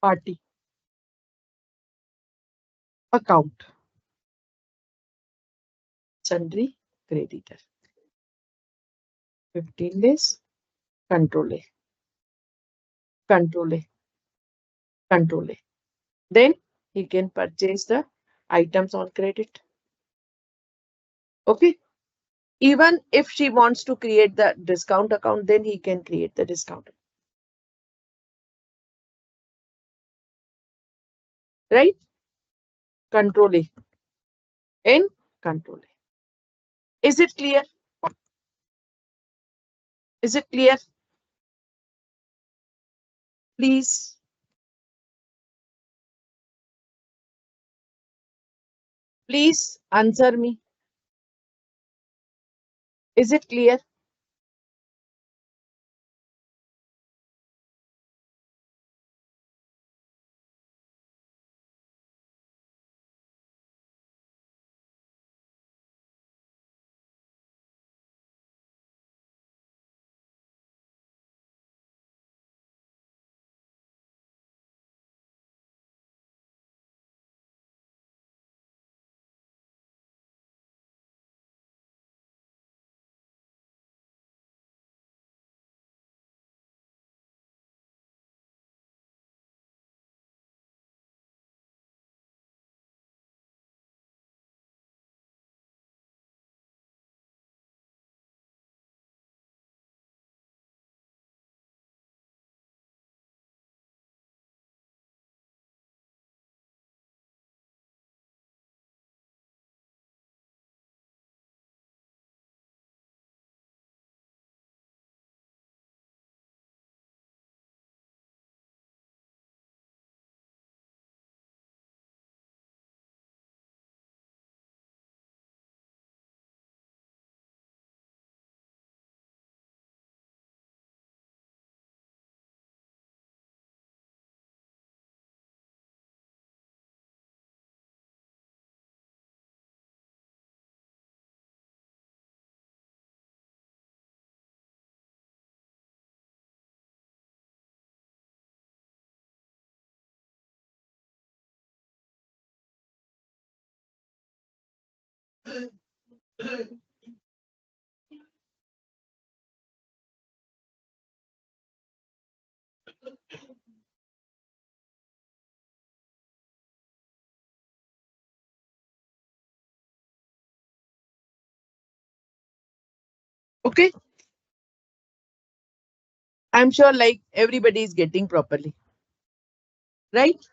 party account. Sundry creditor. 15 days. Control A. Control A. Control A. Then he can purchase the items on credit. Okay. Even if she wants to create the discount account, then he can create the discount. Right? Control A. And control A. Is it clear? Is it clear? Please. Please answer me. Is it clear? Okay. I'm sure like everybody is getting properly. Right?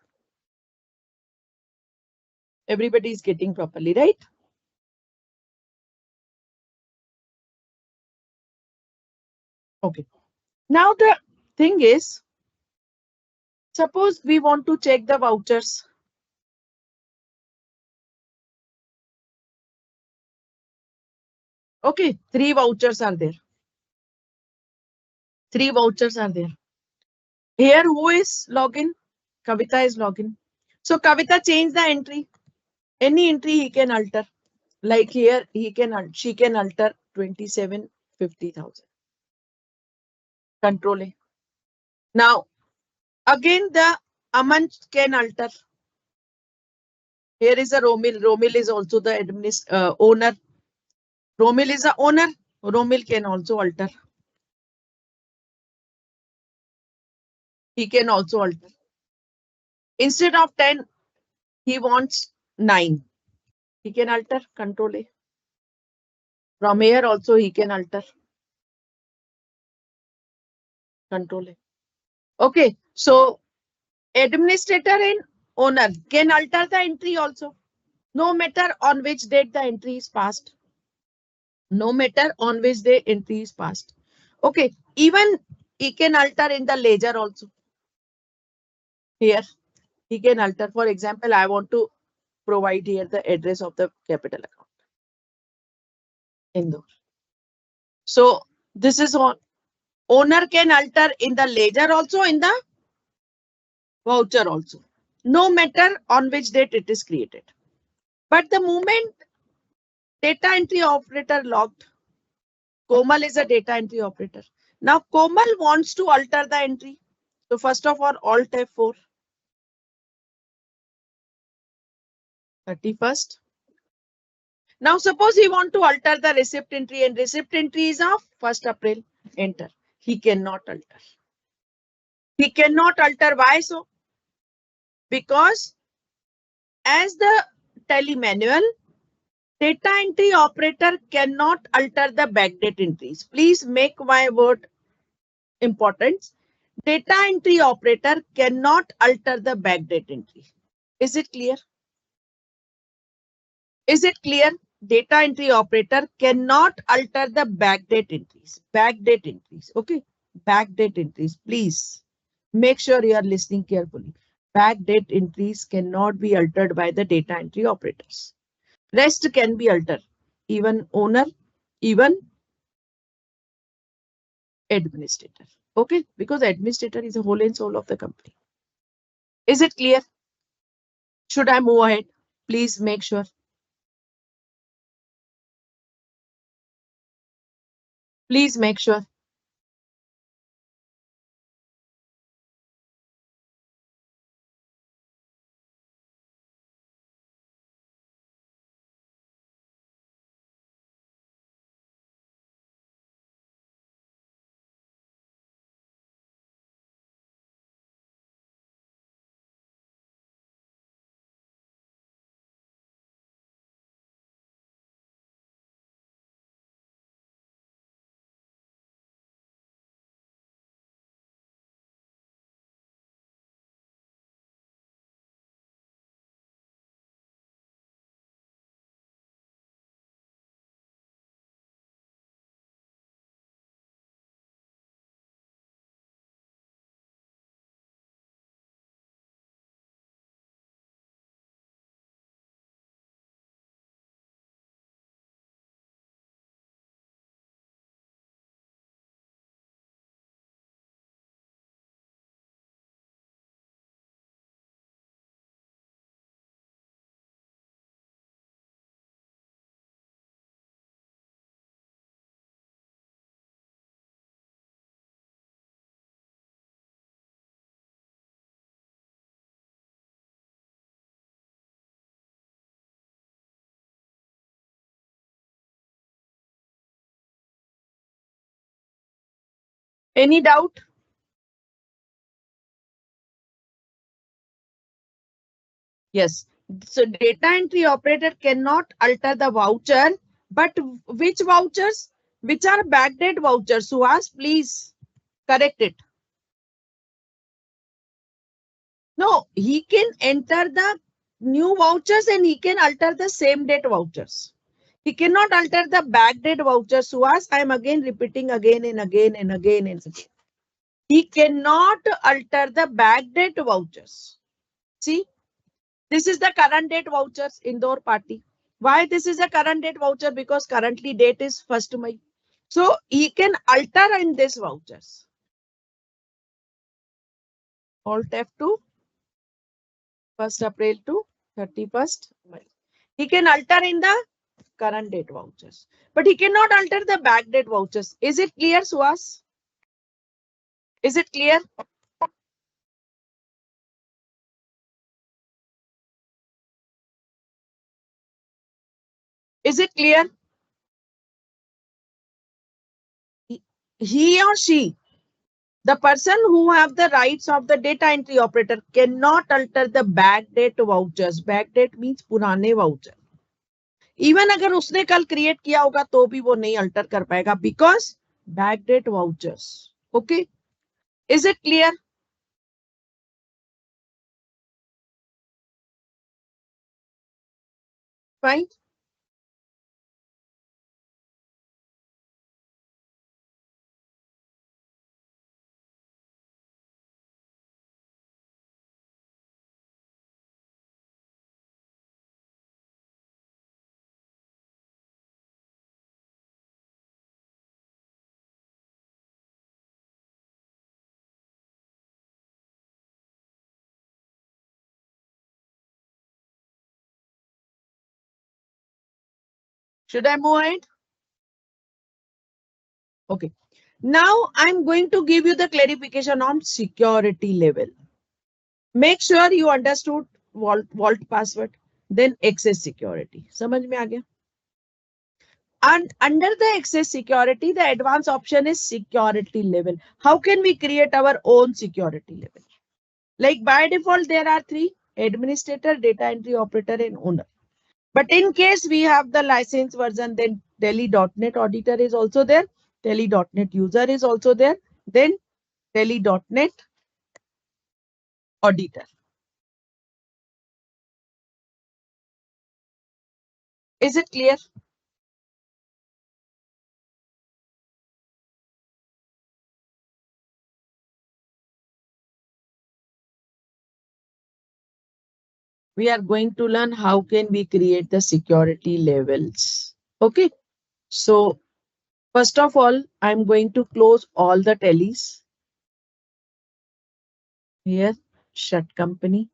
Everybody is getting properly, right? Okay. Now the thing is, Suppose we want to check the vouchers. Okay, 3 vouchers are there. 3 vouchers are there. Here, who is login? Kavita is login. So Kavita change the entry. Any entry he can alter. Like here, she can alter 27,50,000. Control A. Now, again the Aman can alter. Here is a Romil. Romil is also the owner. Romil is the owner. Romil can also alter. He can also alter. Instead of 10, he wants 9. He can alter. Control A. From here also he can alter. Control A. Okay. So administrator and owner can alter the entry also. No matter on which date the entry is passed. No matter on which day entry is passed. Okay. Even he can alter in the ledger also. Here he can alter. For example, I want to provide here the address of the capital account. Indore. So this is on. Owner can alter in the ledger also, in the voucher also. No matter on which date it is created. But the moment data entry operator logged, Komal is a data entry operator. Now Komal wants to alter the entry. So first of all, Alt F4. 31st. Now suppose he want to alter the receipt entry, and receipt entry is of 1st April. Enter. He cannot alter. He cannot alter. Why so? Because as the tally manual, data entry operator cannot alter the backdate entries. Please make my word important. Data entry operator cannot alter the backdate entry. Is it clear? Is it clear? Data entry operator cannot alter the backdate entries. Backdate entries. Okay. Backdate entries. Please make sure you are listening carefully. Backdate entries cannot be altered by the data entry operators. Rest can be altered. Even owner, even administrator. Okay. Because administrator is the whole and soul of the company. Is it clear? Should I move ahead? Please make sure. Please make sure. Any doubt? Yes. So data entry operator cannot alter the voucher, but which vouchers? Which are backdate vouchers? Suhas, please correct it. No, he can enter the new vouchers and he can alter the same date vouchers. He cannot alter the backdate vouchers. Suhas, I am again repeating again and again and again and again. He cannot alter the backdate vouchers. See, this is the current date vouchers, Indore party. Why this is a current date voucher? Because currently date is 1st May. So he can alter in this vouchers. Alt F2, 1st April to 31st May. He can alter in the current date vouchers, but he cannot alter the back date vouchers. Is it clear, Suhas? Is it clear? Is it clear? He or she, the person who have the rights of the data entry operator, cannot alter the back date vouchers. Back date means पुराने voucher. Even अगर उसने कल create किया होगा तो भी वो नहीं alter कर पाएगा because back date vouchers. Okay, is it clear? Fine. Should I move ahead? Okay. Now I'm going to give you the clarification on security level. Make sure you understood vault password, then access security. समझ में आ गया? And under the access security, the advanced option is security level. How can we create our own security level? Like by default, there are three: administrator, data entry operator, and owner. But in case we have the license version, then Tele.NET auditor is also there. Tele.NET user is also there. Then Tele.NET auditor. Is it clear? We are going to learn how can we create the security levels. Okay. So first of all, I'm going to close all the tallies. Here, shut company.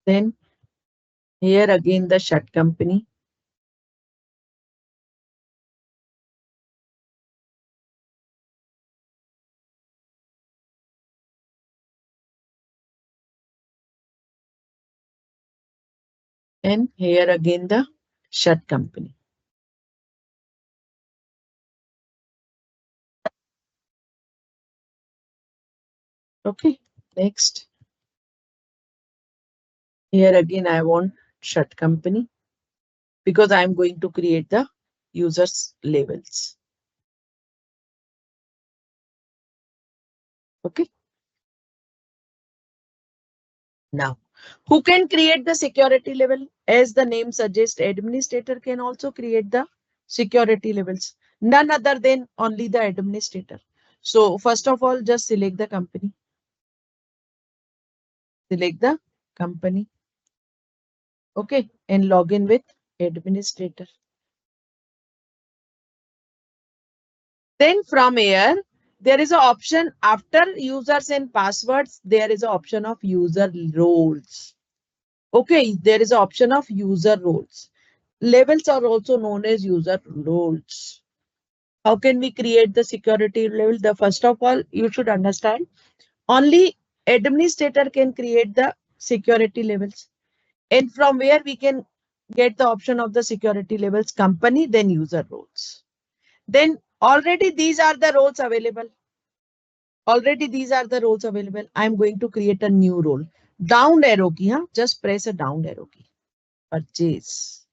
Then here again the shut company. And here again the shut company. Okay, next. Here again I want shut company because I'm going to create the users labels. Okay. Now, who can create the security level? As the name suggests, administrator can also create the security levels. None other than only the administrator. So first of all, just select the company. Select the company. Okay. And log in with administrator. Then from here, there is an option after users and passwords. There is an option of user roles. Okay. There is an option of user roles. Levels are also known as user roles. How can we create the security level? The first of all, you should understand only administrator can create the security levels. And from where we can get the option of the security levels, company, then user roles. Then already these are the roles available. Already these are the roles available. I'm going to create a new role. Down arrow key, huh? Just press a down arrow key. Purchase.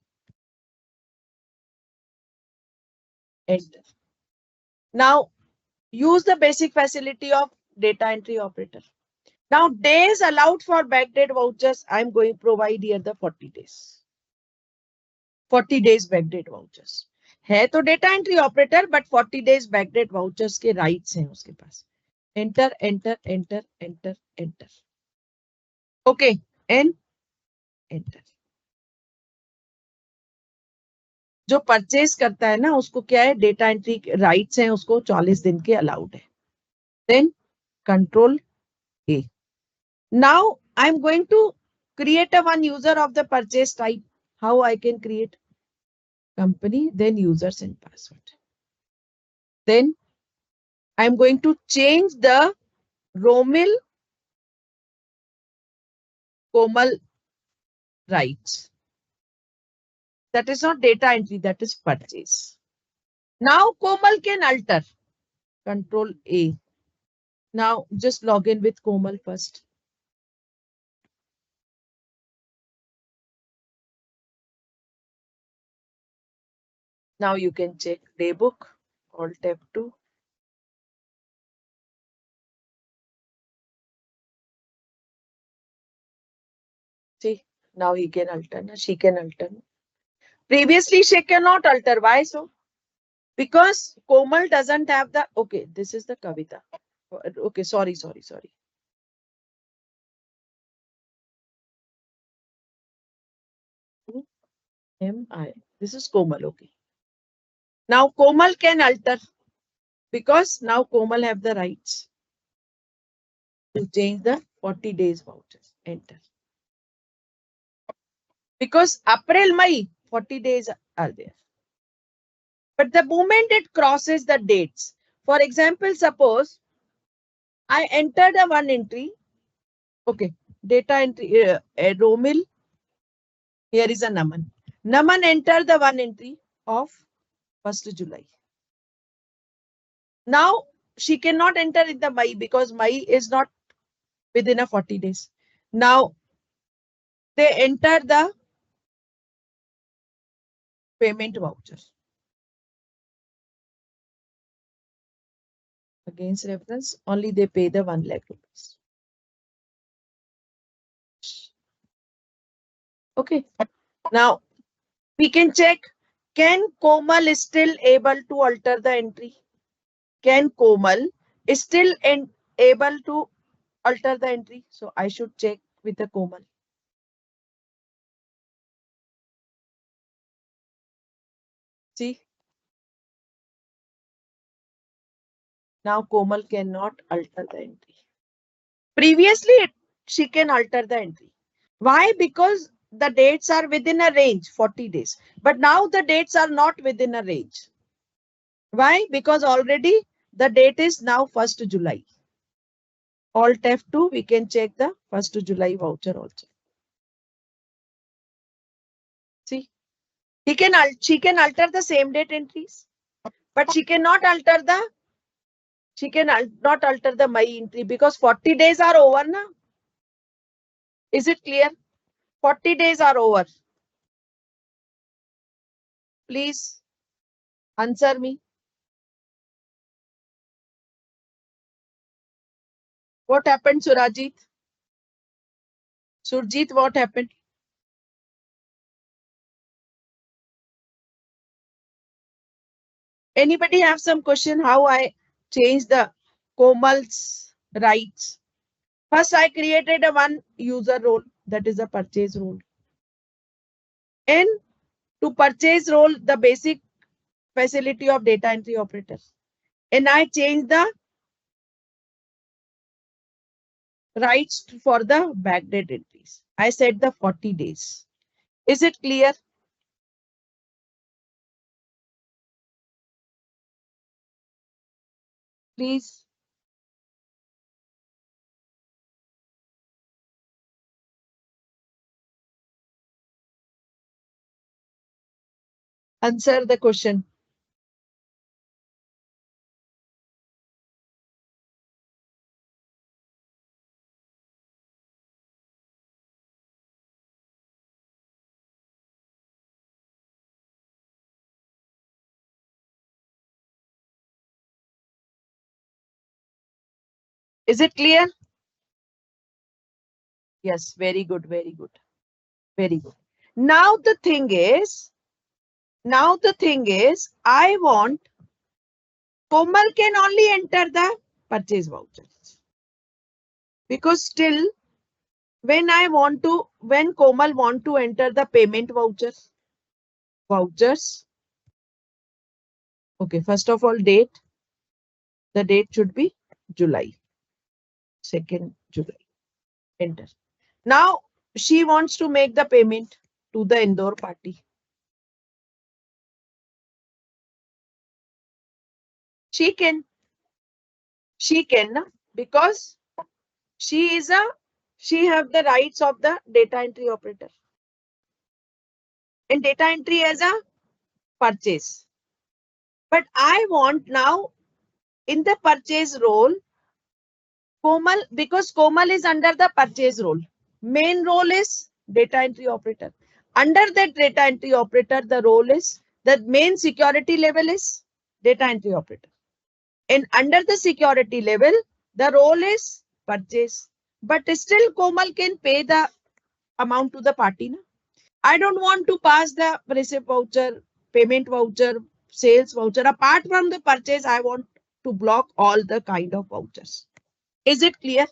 Enter. Now use the basic facility of data entry operator. Now days allowed for backdate vouchers, I'm going to provide here the 40 days. 40 days backdate vouchers. है तो data entry operator, but 40 days backdate vouchers के rights हैं उसके पास. Enter enter enter enter enter. Okay, and enter. जो purchase करता है ना, उसको क्या है, डेटा एंट्री राइट्स हैं, उसको 40 दिन के अलाउड है. Then control A. Now I am going to create a one user of the purchase type. How I can create? Company, then users and password. Then I am going to change the Romil Komal rights. That is not data entry, that is purchase. Now Komal can alter. Control A. Now just log in with Komal first. Now you can check daybook. Alt F2. See, now he can alter. She can alter. Previously she cannot alter. Why so? Because Komal doesn't have the, okay, this is the Kavita. Okay, sorry. M-I, this is Komal, okay. Now Komal can alter, because now Komal have the rights to change the 40 days vouchers. Enter. Because April, May, 40 days are there. But the moment it crosses the dates, for example, suppose I entered a one entry, okay, data entry, Romil, here is a Naman. Naman entered the one entry of 1st July. Now she cannot enter in the May because May is not within a 40 days. Now they enter the payment voucher. Against reference, only they pay the 1 lakh rupees. Okay. Now we can check, can Komal still able to alter the entry? Can Komal still able to alter the entry? So I should check with the Komal. See, now Komal cannot alter the entry. Previously, she can alter the entry. Why? Because the dates are within a range, 40 days. But now the dates are not within a range. Why? Because already the date is now 1st July. Alt F2, we can check the 1st July voucher also. See, she can alter the same date entries, but she cannot alter the May entry because 40 days are over now. Is it clear? 40 days are over. Please answer me. What happened, Surajit? Surjit, what happened? Anybody have some question how I change the Komal's rights? First, I created a one user role, that is a purchase role. And to purchase role, the basic facility of data entry operators. And I changed the rights for the backdate entries. I set the 40 days. Is it clear? Please. Answer the question. Is it clear? Yes, very good, very good. Very good. Now the thing is, Now the thing is, I want Komal can only enter the purchase voucher because still when Komal want to enter the payment vouchers. Okay, first of all, date. The date should be July, 2nd July. Enter. Now she wants to make the payment to the Indore party. She can, na? Because she have the rights of the data entry operator. And data entry as a purchase. But I want now in the purchase role, Komal, because Komal is under the purchase role. Main role is data entry operator. Under that data entry operator, the role is, the main security level is data entry operator. And under the security level, the role is purchase. But still Komal can pay the amount to the party. Na? I don't want to pass the receipt voucher, payment voucher, sales voucher. Apart from the purchase, I want to block all the kind of vouchers. Is it clear?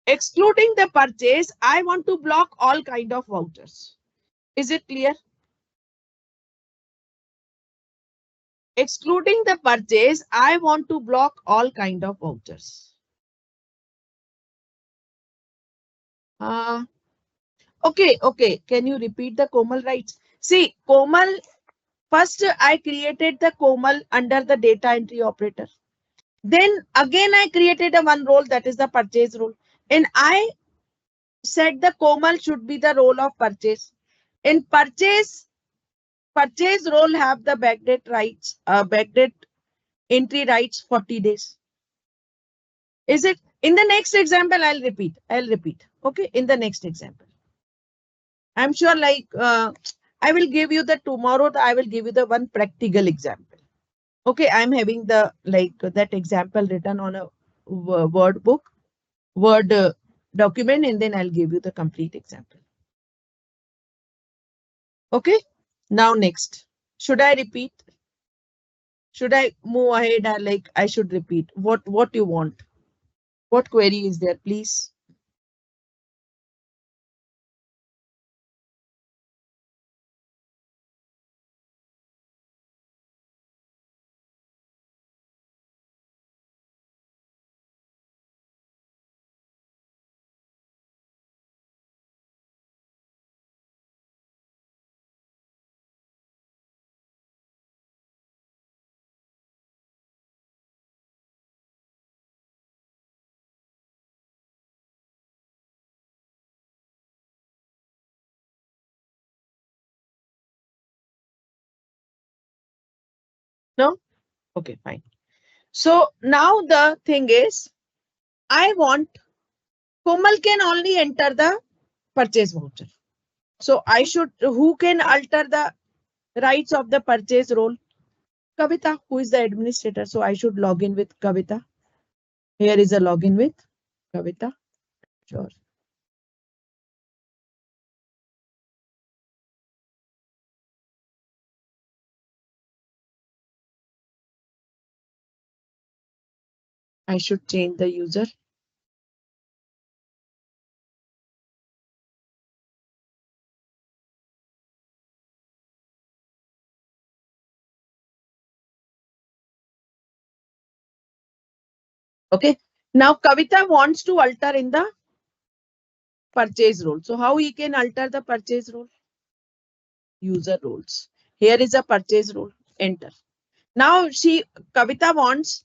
Excluding the purchase, I want to block all kind of vouchers. Is it clear? Excluding the purchase, I want to block all kind of vouchers. Okay. Can you repeat the Komal rights? See, Komal, first I created the Komal under the data entry operator. Then again I created a one role, that is the purchase role. And I said the Komal should be the role of purchase. In purchase role have the backdate rights, backdate entry rights 40 days. Is it? In the next example, I'll repeat. Okay, in the next example. I'm sure I will give you the tomorrow, I will give you the one practical example. Okay, I'm having the that example written on a Word document, and then I'll give you the complete example. Okay, now next. Should I repeat? Should I move ahead, or I should repeat? What you want? What query is there, please? No? Okay, fine. So now the thing is, I want Komal can only enter the purchase voucher. So who can alter the rights of the purchase role? Kavita, who is the administrator. So I should log in with Kavita. Here is a login with Kavita. Sure. I should change the user. Okay. Now Kavita wants to alter in the purchase role. So how he can alter the purchase role? User roles. Here is a purchase role. Enter. Now Kavita wants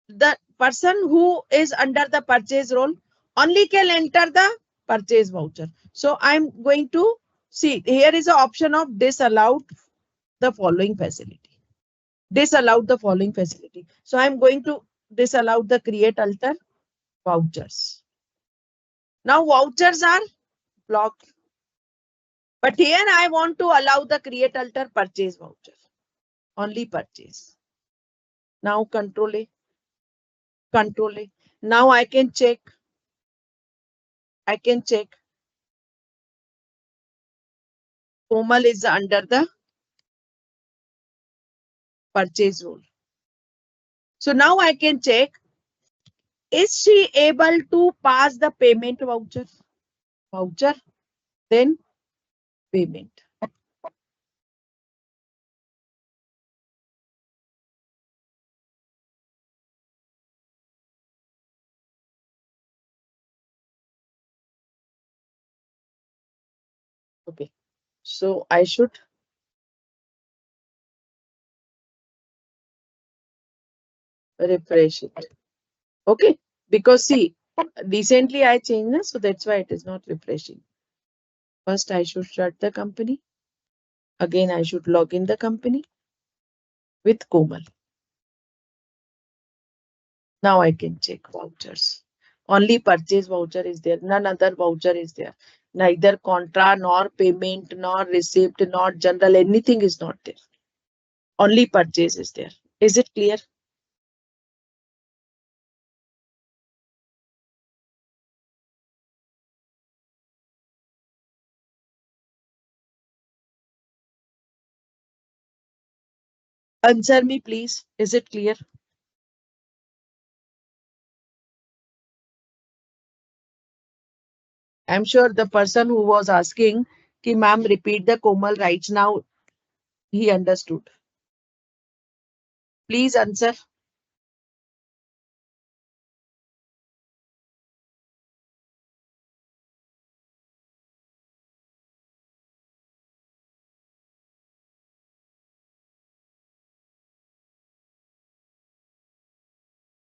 the person who is under the purchase role only can enter the purchase voucher. So I'm going to see, here is an option of disallowed the following facility. Disallowed the following facility. So I'm going to disallow the create alter vouchers. Now vouchers are blocked. But here I want to allow the create alter purchase voucher. Only purchase. Now control A. Control A. Now I can check. Komal is under the purchase rule. So now I can check, is she able to pass the payment voucher? Voucher, then payment. Okay, so I should refresh it. Okay, because see, recently I changed this, so that's why it is not refreshing. First, I should start the company. Again, I should log in the company with Komal. Now I can check vouchers. Only purchase voucher is there. None other voucher is there. Neither contra, nor payment, nor receipt, nor general. Anything is not there. Only purchase is there. Is it clear? Answer me, please. Is it clear? I'm sure the person who was asking, ki ma'am, repeat the Komal right now, he understood. Please answer.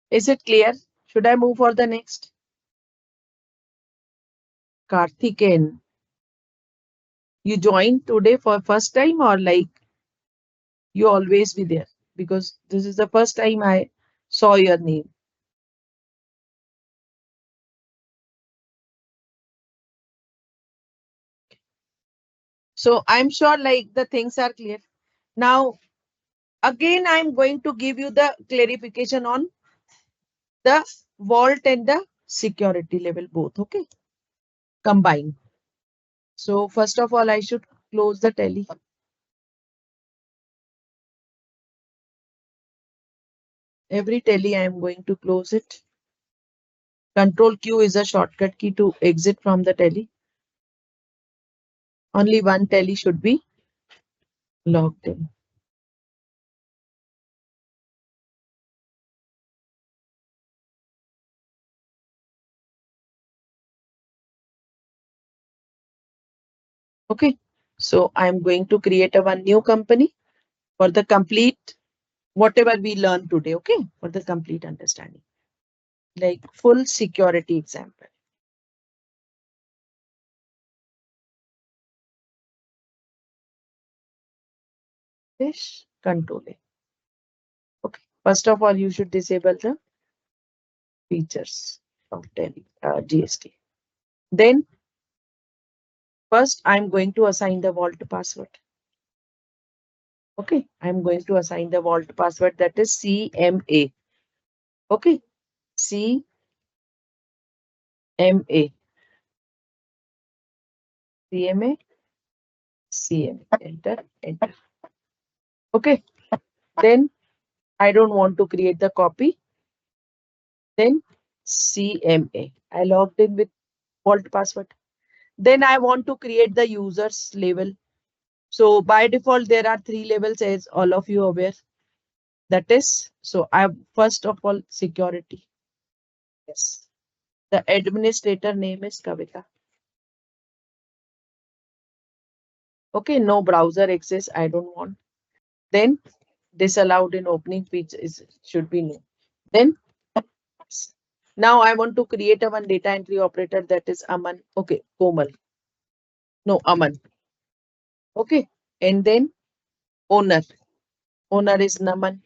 Is it clear? Should I move for the next? Karthikeyan, you joined today for first time or like you always be there? Because this is the first time I saw your name. So I'm sure like the things are clear. Now, again, I'm going to give you the clarification on the vault and the security level both. Okay, combine. So first of all, I should close the tally. Every tally I am going to close it. Control Q is a shortcut key to exit from the tally. Only one tally should be logged in. Okay, so I'm going to create a one new company for the complete whatever we learned today. Okay, for the complete understanding, like full security example. This control A. Okay, first of all, you should disable the features of GST. Then first, I'm going to assign the vault password. Okay, I'm going to assign the vault password, that is CMA. Okay, CMA. CMA. CMA. Enter, enter. Okay, then I don't want to create the copy. Then CMA. I logged in with vault password. Then I want to create the users level. So by default, there are 3 levels, as all of you are aware. That is, so I first of all, security. Yes. The administrator name is Kavita. Okay, no browser access, I don't want. Then disallowed in opening feature should be no. Then now I want to create a one data entry operator, that is Aman. Okay, Komal. No, Aman. Okay, and then owner. Owner is Naman.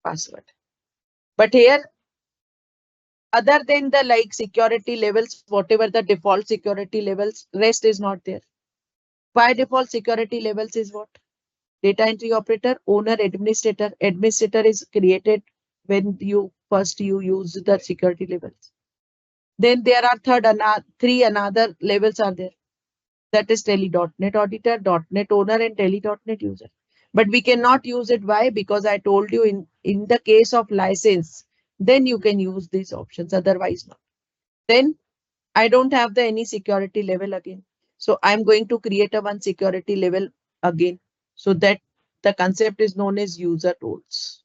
Password. But here, other than the like security levels, whatever the default security levels, rest is not there. By default security levels is what? Data entry operator, owner, administrator. Administrator is created when you first you use the security levels. Then there are three another levels are there. That is Tele.NET Auditor, .NET Owner, and Tele.NET User. But we cannot use it. Why? Because I told you in the case of license, then you can use these options, otherwise not. Then I don't have the any security level again. So I'm going to create a one security level again. So that the concept is known as user roles.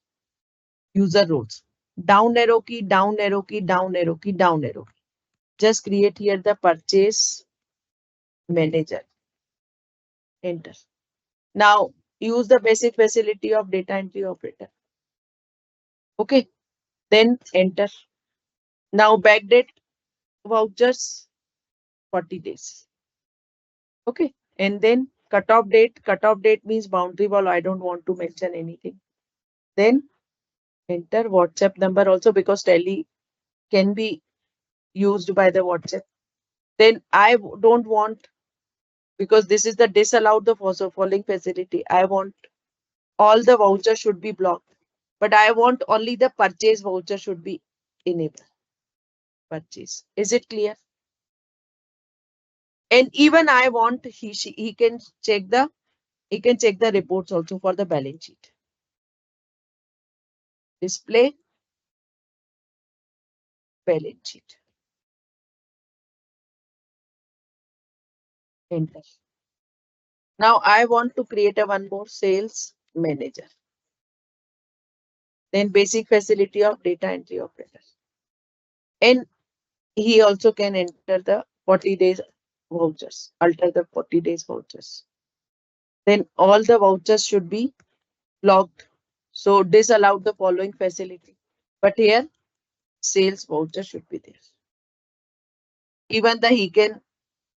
User roles. Down arrow key, down arrow key, down arrow key, down arrow key. Just create here the purchase manager. Enter. Now use the basic facility of data entry operator. Okay. Then enter. Now backdate vouchers 40 days. Okay. And then cutoff date. Cutoff date means boundary wall. I don't want to mention anything. Then enter WhatsApp number also, because Tele can be used by the WhatsApp. Then I don't want, because this is the disallowed the following facility. I want all the vouchers should be blocked, but I want only the purchase voucher should be enabled. Purchase. Is it clear? And even I want he can check the reports also for the balance sheet. Display balance sheet. Enter. Now I want to create a one more sales manager. Then basic facility of data entry operator. And he also can enter the 40 days vouchers, alter the 40 days vouchers. Then all the vouchers should be blocked. So disallowed the following facility. But here sales voucher should be there. Even he can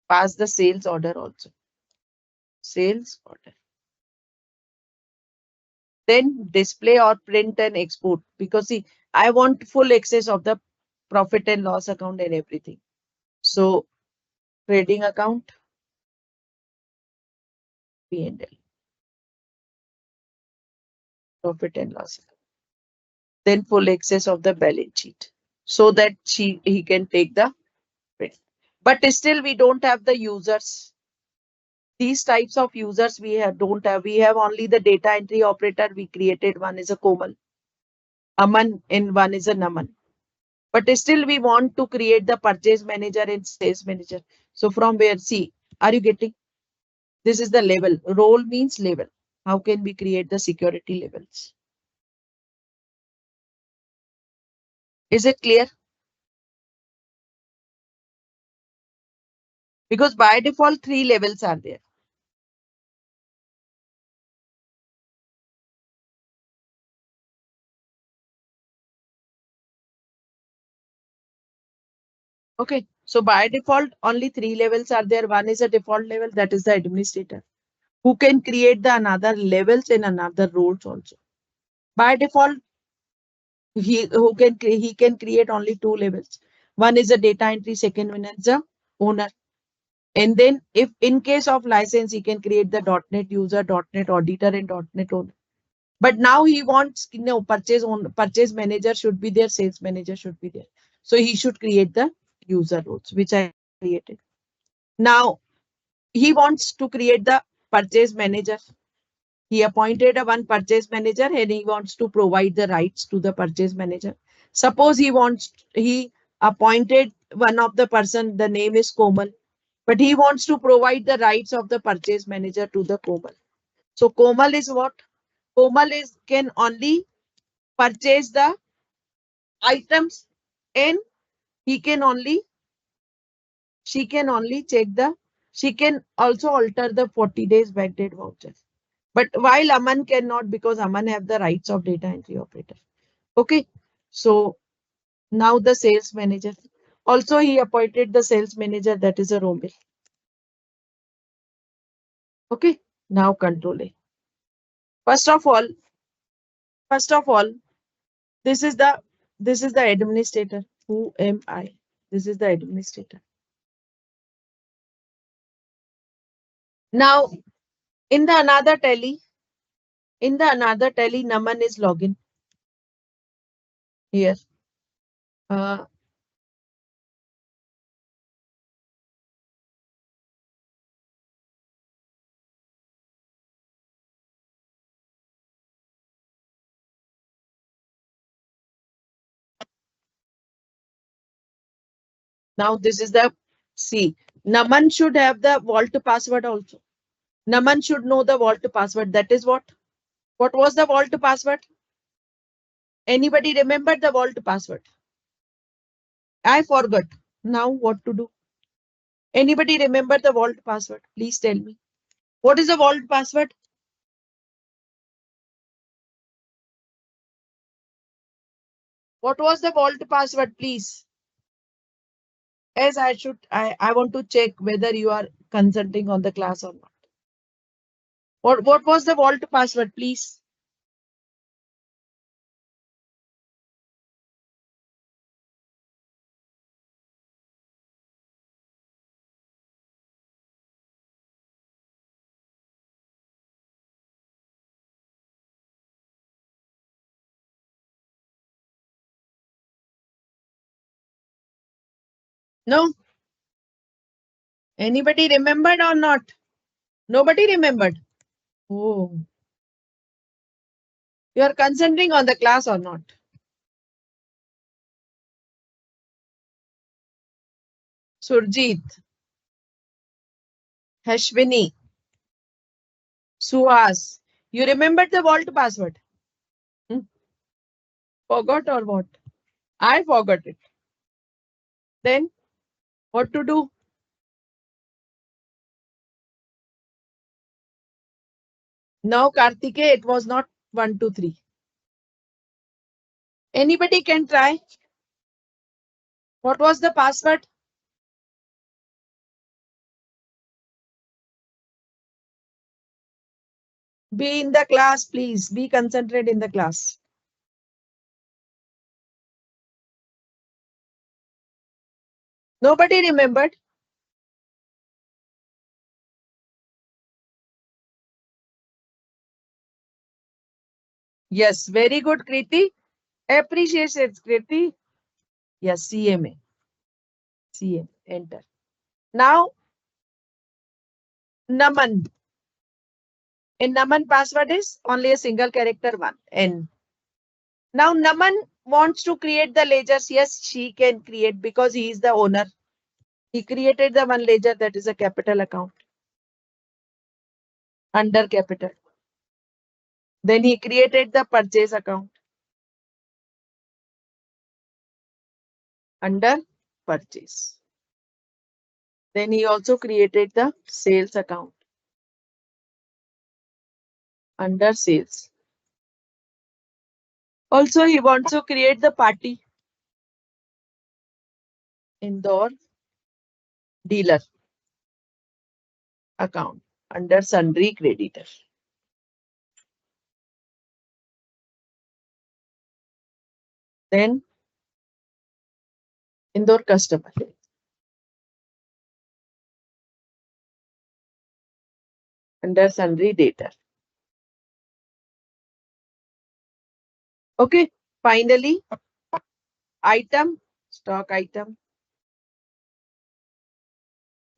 pass the sales order also. Sales order. Then display or print and export, because see, I want full access of the profit and loss account and everything. So trading account, P&L, profit and loss account. Then full access of the balance sheet, so that he can take the print. But still we don't have the users. These types of users don't have. We have only the data entry operator. We created one is a Komal, Aman, and one is a Naman. But still we want to create the purchase manager and sales manager. So from where? See, are you getting? This is the level. Role means level. How can we create the security levels? Is it clear? Because by default, 3 levels are there. Okay. So by default, only 3 levels are there. One is a default level, that is the administrator, who can create the another levels and another roles also. By default, he can create only 2 levels. One is a data entry, second one is a owner. And then if in case of license, he can create the .NET user, .NET auditor, and .NET owner. But now he wants, purchase manager should be there, sales manager should be there. So he should create the user roles, which I created. Now he wants to create the purchase manager. He appointed a one purchase manager and he wants to provide the rights to the purchase manager. Suppose he appointed one of the person, the name is Komal, but he wants to provide the rights of the purchase manager to the Komal. So Komal is what? Komal can only purchase the items, and he can only she can also alter the 40 days backdate vouchers. But while Aman cannot, because Aman have the rights of data entry operator. Okay. So now the sales manager. Also he appointed the sales manager, that is a Romil. Okay. Now control A. First of all, this is the administrator. Who am I? This is the administrator. Now in the another tally, Naman is login here. Uh, Now this is the C. Naman should have the vault password also. Naman should know the vault password. That is what? What was the vault password? Anybody remember the vault password? I forgot. Now what to do? Anybody remember the vault password? Please tell me. What is the vault password? What was the vault password, please? As I want to check whether you are concentrating on the class or not. What was the vault password, please? No? Anybody remembered or not? Nobody remembered. Oh, you are concentrating on the class or not? Surjit, Hashwini, Suhas. You remembered the vault password? Hmm? Forgot or what? I forgot it. Then what to do? Now, Kartike, it was not 1, 2, 3. Anybody can try. What was the password? Be in the class, please. Be concentrated in the class. Nobody remembered. Yes, very good, Kriti. Appreciate it, Kriti. Yes, CMA. CMA. Enter. Now, Naman. In Naman, password is only a single character one. N. Now, Naman wants to create the ledgers. Yes, she can create because he is the owner. He created the one ledger that is a capital account under capital. Then he created the purchase account under purchase. Then he also created the sales account under sales. Also, he wants to create the party Indore dealer account under sundry creditor. Then Indore customer under sundry debtor. Okay, finally, item, stock item,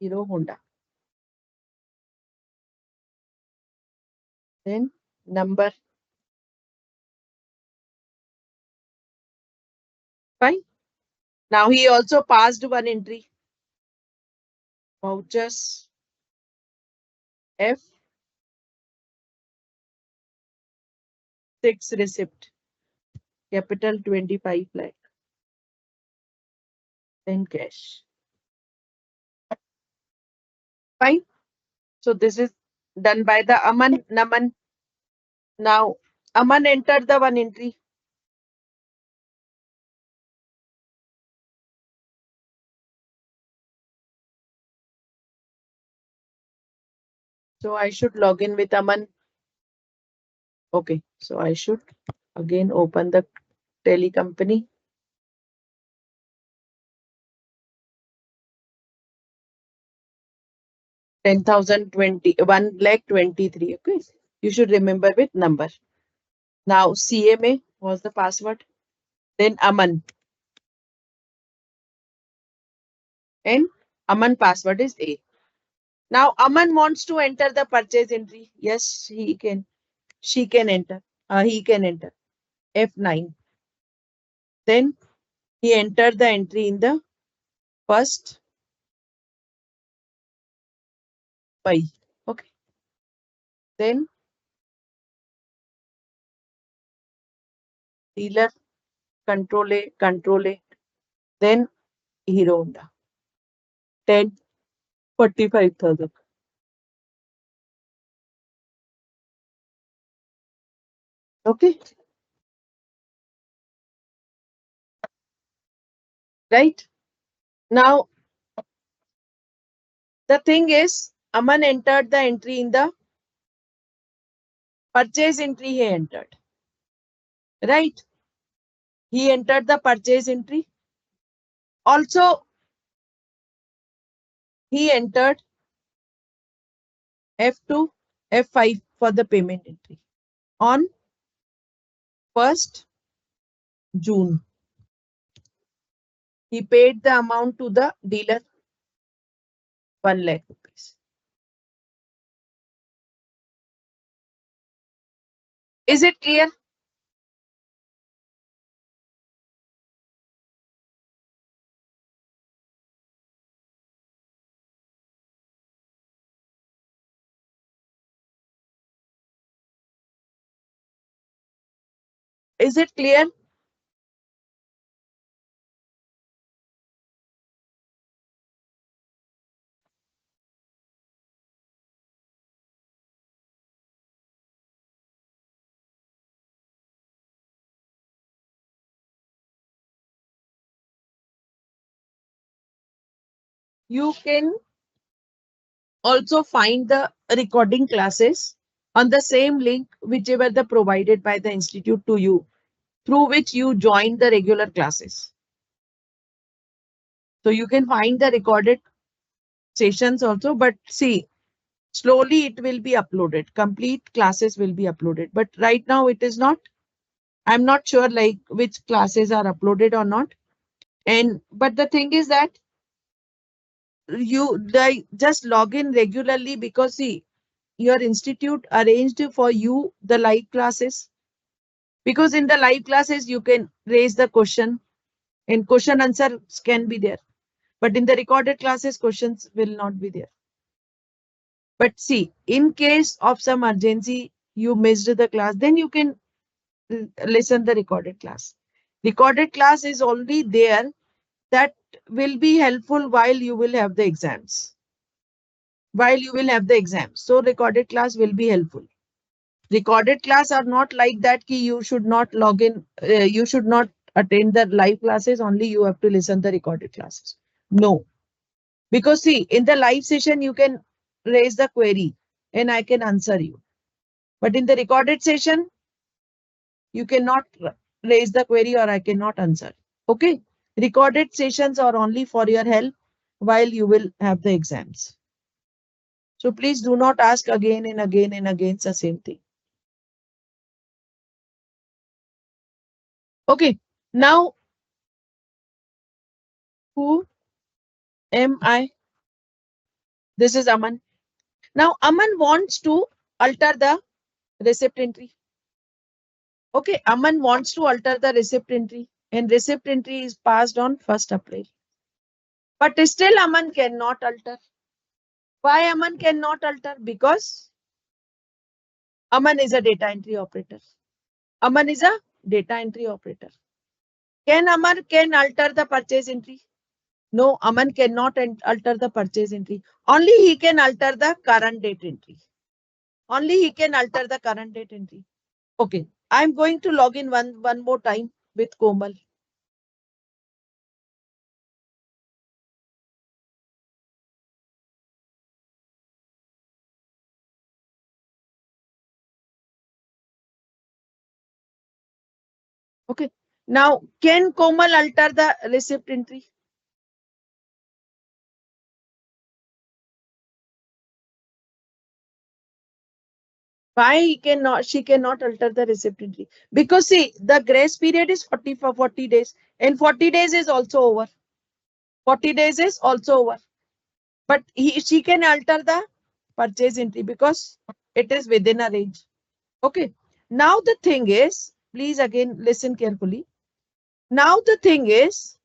Hero Honda. Then number. Fine. Now he also passed one entry. Vouchers F6 receipt. Capital 25 lakh. Then cash. Fine. So this is done by the Aman Naman. Now Aman entered the one entry. So I should log in with Aman. Okay, so I should again open the Tele company. $10,020, 1,23,000. Okay, you should remember with number. Now CMA was the password. Then Aman. And Aman password is A. Now Aman wants to enter the purchase entry. Yes, he can. She can enter. He can enter. F9. Then he entered the entry in the first by. Okay. Then dealer, control A, control A. Then Hero Honda. 10, 45,000. Okay. Right. Now, the thing is, Aman entered the entry in the purchase entry he entered. Right. He entered the purchase entry. Also, he entered F2, F5 for the payment entry on 1st June. He paid the amount to the dealer, 1 lakh rupees. Is it clear? Is it clear? You can also find the recording classes on the same link whichever the provided by the institute to you, through which you join the regular classes. So you can find the recorded sessions also, but see, slowly it will be uploaded. Complete classes will be uploaded, but right now it is not. I'm not sure like which classes are uploaded or not. And but the thing is that you just log in regularly, because see, your institute arranged for you the live classes, because in the live classes you can raise the question and question answers can be there, but in the recorded classes questions will not be there. But see, in case of some urgency you missed the class, then you can listen the recorded class. Recorded class is only there that will be helpful while you will have the exams. So recorded class will be helpful. Recorded class are not like that ki you should not log in, you should not attend the live classes, only you have to listen the recorded classes. No, because see, in the live session you can raise the query and I can answer you. But in the recorded session, you cannot raise the query or I cannot answer. Okay. Recorded sessions are only for your help while you will have the exams. So please do not ask again and again and again the same thing. Okay. Now, who am I? This is Aman. Now, Aman wants to alter the receipt entry. Okay. Aman wants to alter the receipt entry, and receipt entry is passed on 1st April. But still Aman cannot alter. Why Aman cannot alter? Because Aman is a data entry operator. Aman is a data entry operator. Can Aman alter the purchase entry? No, Aman cannot alter the purchase entry. Only he can alter the current date entry. Only he can alter the current date entry. Okay, I'm going to log in one more time with Komal. Okay, now can Komal alter the receipt entry? Why she cannot alter the receipt entry? Because see, the grace period is 40 days, and 40 days is also over. 40 days is also over. But she can alter the purchase entry because it is within a range. Okay. Now the thing is, please again listen carefully. Now the thing is,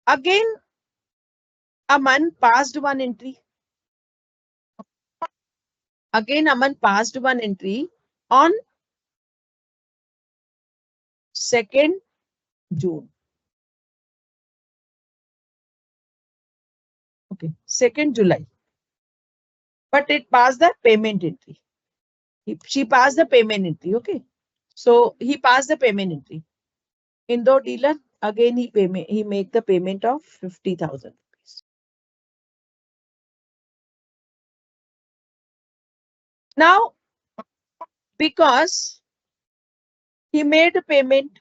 again, Aman passed one entry. Again, Aman passed one entry on 2nd June. Okay, 2nd July. But it passed the payment entry. She passed the payment entry. Okay. So he passed the payment entry. Indo dealer, again he make the payment of 50,000 rupees. Now, because he made a payment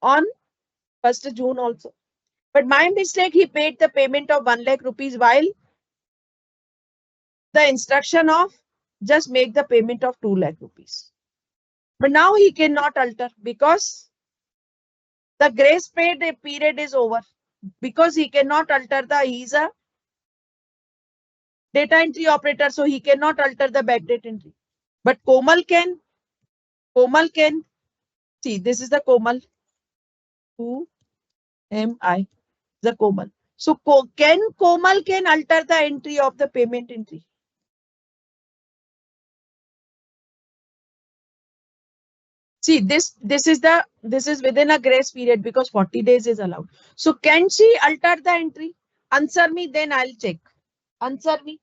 on 1st June also. But my mistake, he paid the payment of 1 lakh rupees while the instruction of just make the payment of 2 lakh rupees. But now he cannot alter because the grace period is over. Because he cannot alter he's a data entry operator, so he cannot alter the backdate entry. But Komal can. Komal can. See, this is the Komal. Who am I? The Komal. So Komal can alter the entry of the payment entry. See, this is within a grace period because 40 days is allowed. So can she alter the entry? Answer me, then I'll check. Answer me.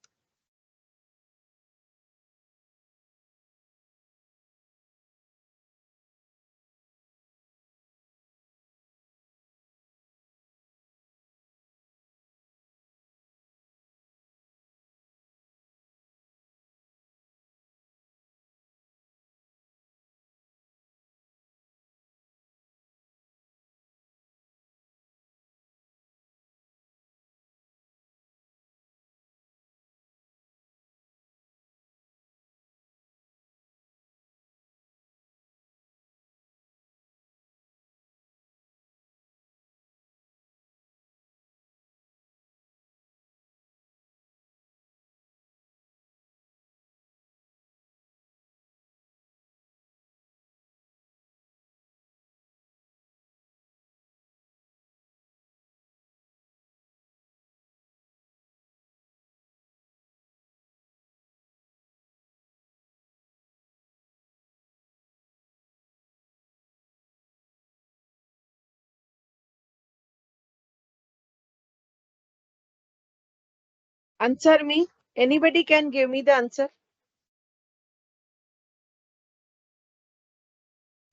Answer me. Anybody can give me the answer.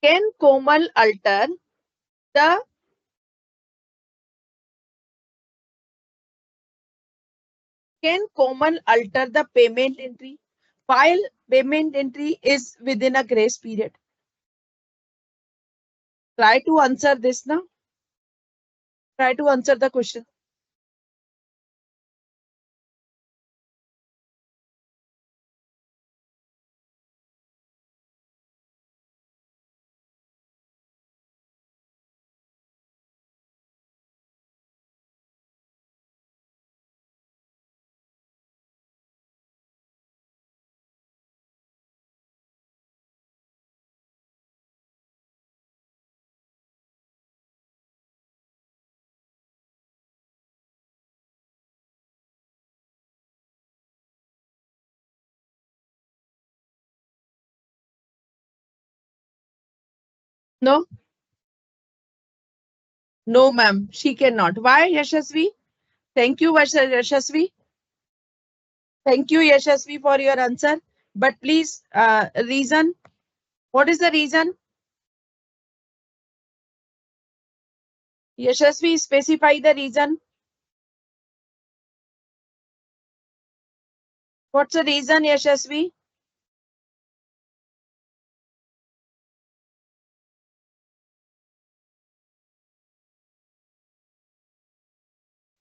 Can Komal alter the payment entry while payment entry is within a grace period? Try to answer this now. Try to answer the question. No? No, ma'am. She cannot. Why, Yashasvi? Thank you, Yashasvi. Thank you, Yashasvi, for your answer. But please, reason. What is the reason? Yashasvi, specify the reason. What's the reason, Yashasvi?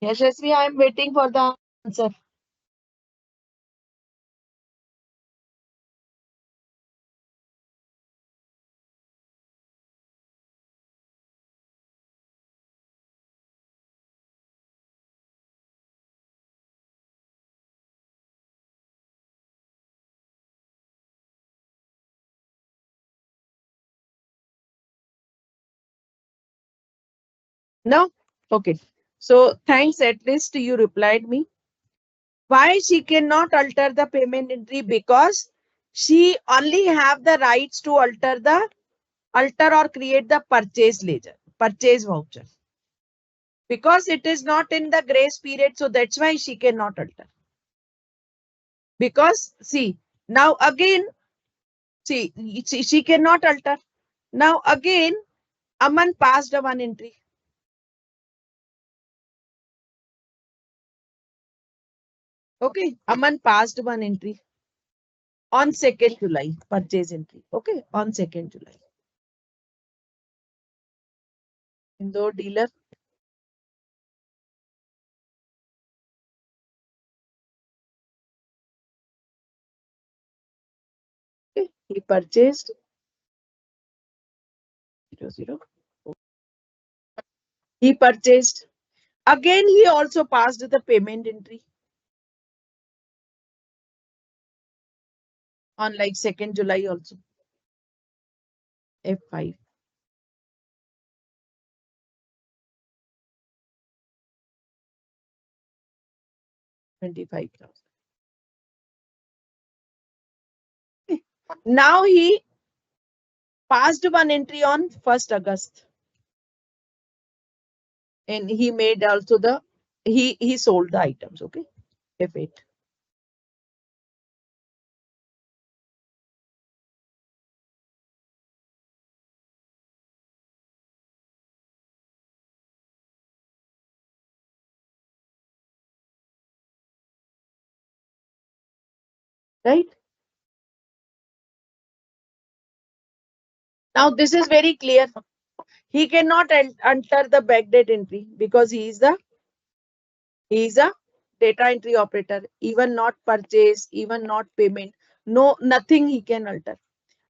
Yashasvi, I am waiting for the answer. No? Okay. So thanks, at least you replied me. Why she cannot alter the payment entry? Because she only have the rights to alter or create the purchase ledger, purchase voucher. Because it is not in the grace period, so that's why she cannot alter. Because see, now again, see, she cannot alter. Now again, Aman passed one entry. Okay, Aman passed one entry on 2nd July, purchase entry. Okay, on 2nd July. Indore dealer. Okay, he purchased 00. He purchased. Again, he also passed the payment entry on like 2nd July also. F5. 25,000. Okay. Now he passed one entry on 1st August. And he made also he sold the items. Okay. F8. Right. Now this is very clear. He cannot enter the backdate entry because he is a data entry operator, even not purchase, even not payment. No, nothing he can alter.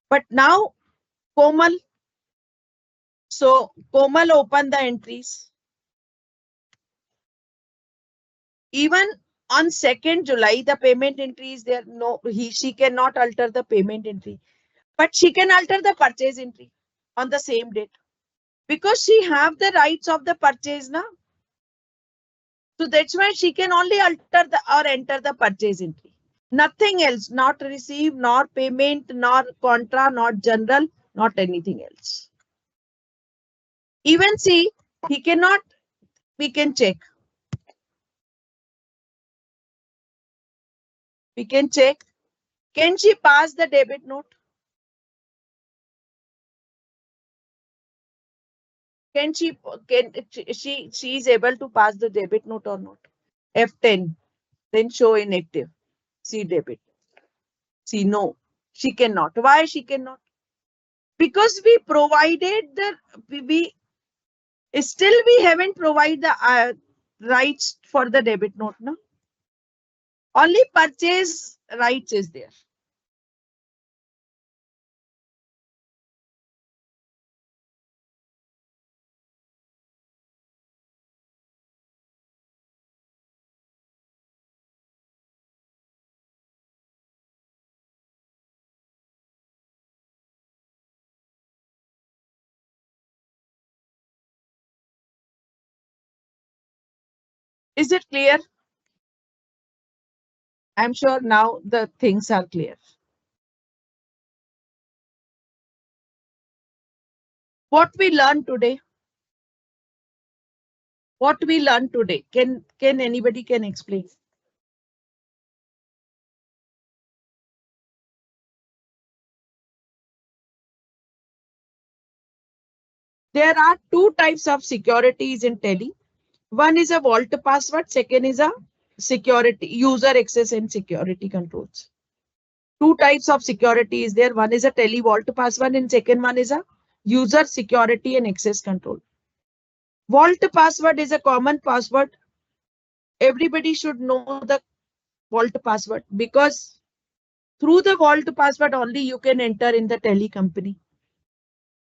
But now Komal, so Komal open the entries. Even on 2nd July, the payment entry is there. No, she cannot alter the payment entry, but she can alter the purchase entry on the same date because she have the rights of the purchase now. So that's why she can only alter the or enter the purchase entry. Nothing else, not receive, nor payment, nor contra, not general, not anything else. Even see, he cannot, we can check. We can check. Can she pass the debit note? Can she she is able to pass the debit note or not? F10, then show inactive. See debit. See no, she cannot. Why she cannot? Because we provided the we still we haven't provided the rights for the debit note, no? Only purchase rights is there. Is it clear? I'm sure now the things are clear. What we learned today? What we learned today? Can anybody can explain? There are two types of securities in Tele. One is a vault password, second is a security user access and security controls. Two types of security is there. One is a Tele vault password and second one is a user security and access control. Vault password is a common password. Everybody should know the vault password because through the vault password only you can enter in the Tele company,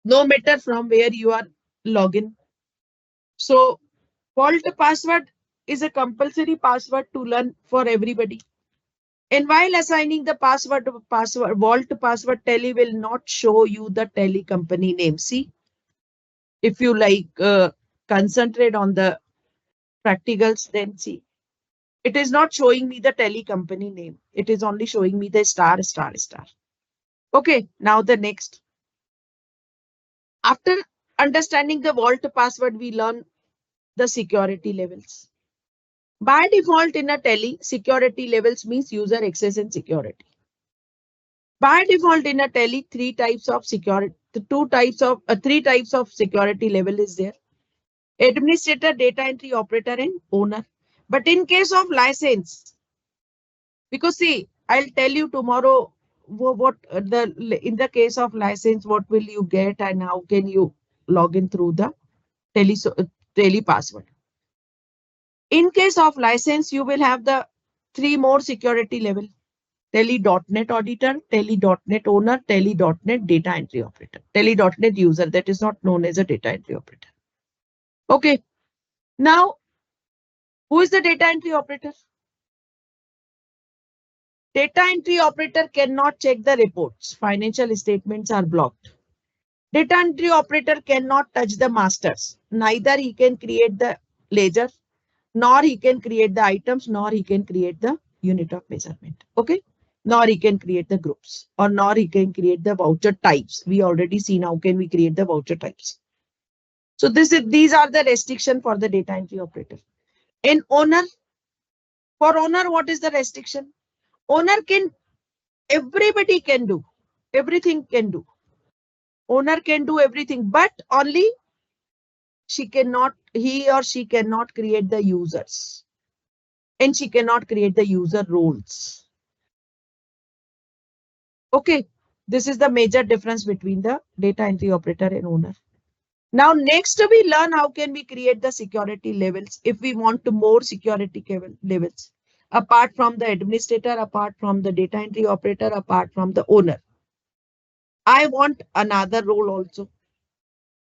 no matter from where you are login. So vault password is a compulsory password to learn for everybody. And while assigning the password vault password, Tele will not show you the Tele company name. See, if you like concentrate on the practicals, then see. It is not showing me the tele company name. It is only showing me the star, star, star. Okay, now the next. After understanding the vault password, we learn the security levels. By default in a tele, security levels means user access and security. By default in a tele, three types of security, three types of security level is there. Administrator, data entry operator, and owner. But in case of license, because see, I'll tell you tomorrow what in the case of license, what will you get and how can you log in through the tele, tele password. In case of license, you will have the three more security level. Tele.net auditor, Tele.net owner, Tele.net data entry operator. Tele.net user, that is not known as a data entry operator. Okay. Now, who is the data entry operator? Data entry operator cannot check the reports. Financial statements are blocked. Data entry operator cannot touch the masters. Neither he can create the ledger, nor he can create the items, nor he can create the unit of measurement. Okay. Nor he can create the groups, or nor he can create the voucher types. We already seen how can we create the voucher types. So these are the restriction for the data entry operator. In owner, for owner, what is the restriction? Owner can, everybody can do, everything can do. Owner can do everything, but only he or she cannot create the users, and she cannot create the user roles. Okay, this is the major difference between the data entry operator and owner. Now, next we learn how can we create the security levels if we want to more security levels, apart from the administrator, apart from the data entry operator, apart from the owner. I want another role also.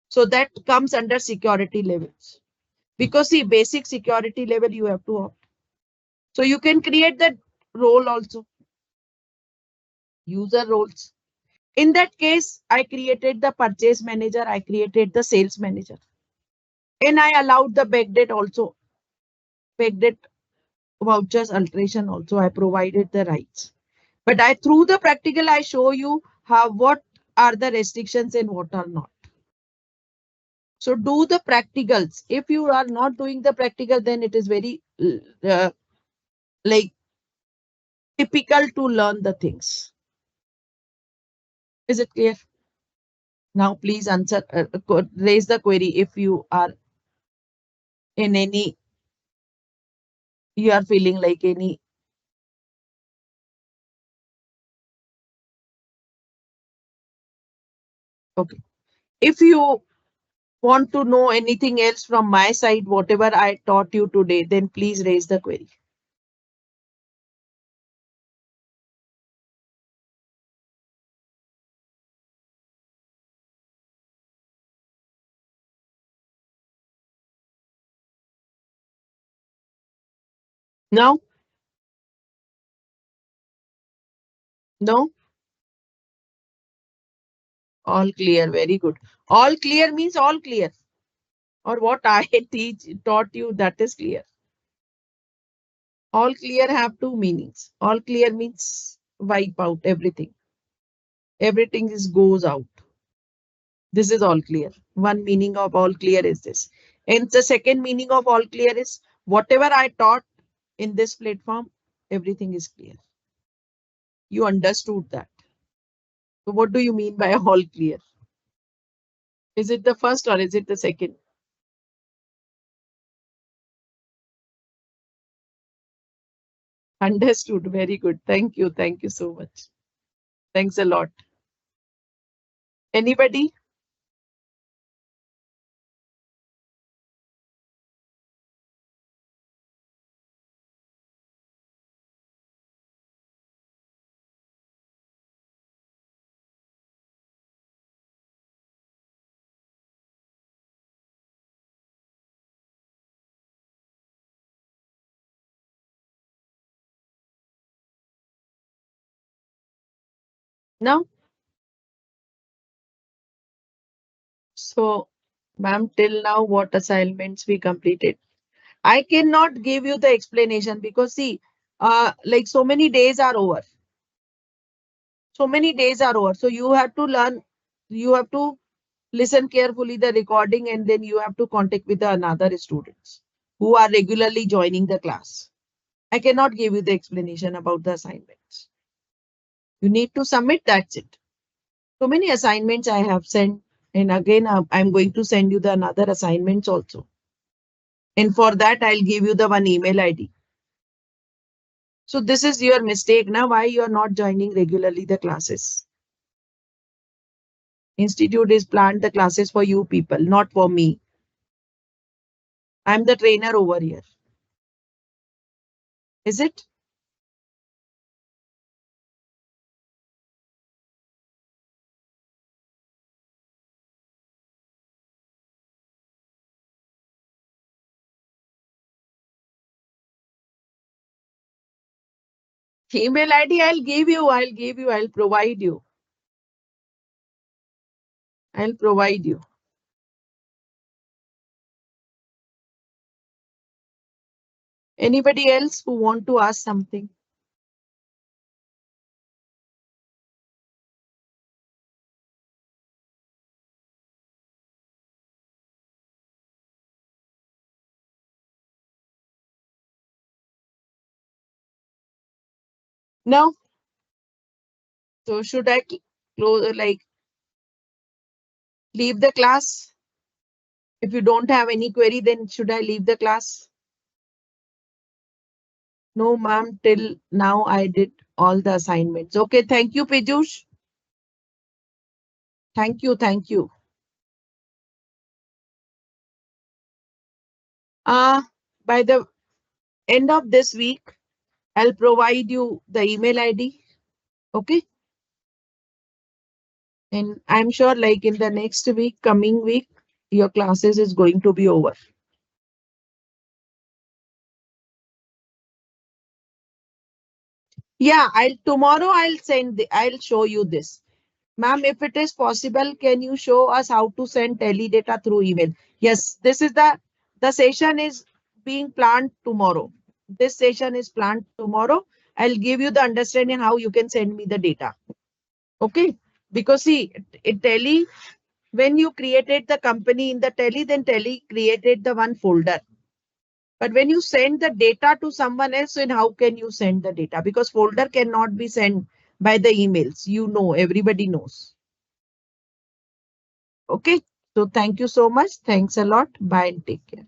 So that comes under security levels. Because see, basic security level you have to opt. So you can create that role also. User roles. In that case, I created the purchase manager, I created the sales manager. And I allowed the backdate also. Backdate vouchers alteration also, I provided the rights. But through the practical, I show you what are the restrictions and what are not. So do the practicals. If you are not doing the practical, then it is very like typical to learn the things. Is it clear? Now please answer, raise the query if you are in any, you are feeling like any. Okay. If you want to know anything else from my side, whatever I taught you today, then please raise the query. No? No? All clear. Very good. All clear means all clear. Or what I taught you, that is clear. All clear have two meanings. All clear means wipe out everything. Everything goes out. This is all clear. One meaning of all clear is this. And the second meaning of all clear is whatever I taught in this platform, everything is clear. You understood that. So what do you mean by all clear? Is it the first or is it the second? Understood. Very good. Thank you. Thank you so much. Thanks a lot. Anybody? No? So, ma'am, till now, what assignments we completed? I cannot give you the explanation because see, like so many days are over. So many days are over. So you have to learn, you have to listen carefully the recording, and then you have to contact with the another students who are regularly joining the class. I cannot give you the explanation about the assignments. You need to submit, that's it. So many assignments I have sent, and again I'm going to send you the another assignments also. And for that I'll give you the one email ID. So this is your mistake now, why you are not joining regularly the classes. Institute is planned the classes for you people, not for me. I'm the trainer over here. Is it? Email ID I'll give you, I'll provide you. I'll provide you. Anybody else who want to ask something? No? So should I close, like leave the class? If you don't have any query, then should I leave the class? No, ma'am, till now I did all the assignments. Okay, thank you, Piyush. Thank you, thank you. By the end of this week, I'll provide you the email ID. Okay. And I'm sure like in the next week, coming week, your classes is going to be over. Yeah, tomorrow I'll show you this. Ma'am, if it is possible, can you show us how to send tele data through email? Yes, this is the session is being planned tomorrow. This session is planned tomorrow. I'll give you the understanding how you can send me the data. Okay, because see, it tele, when you created the company in the tele, then tele created the one folder. But when you send the data to someone else, then how can you send the data? Because folder cannot be sent by the emails. You know, everybody knows. Okay. So thank you so much. Thanks a lot. Bye and take care.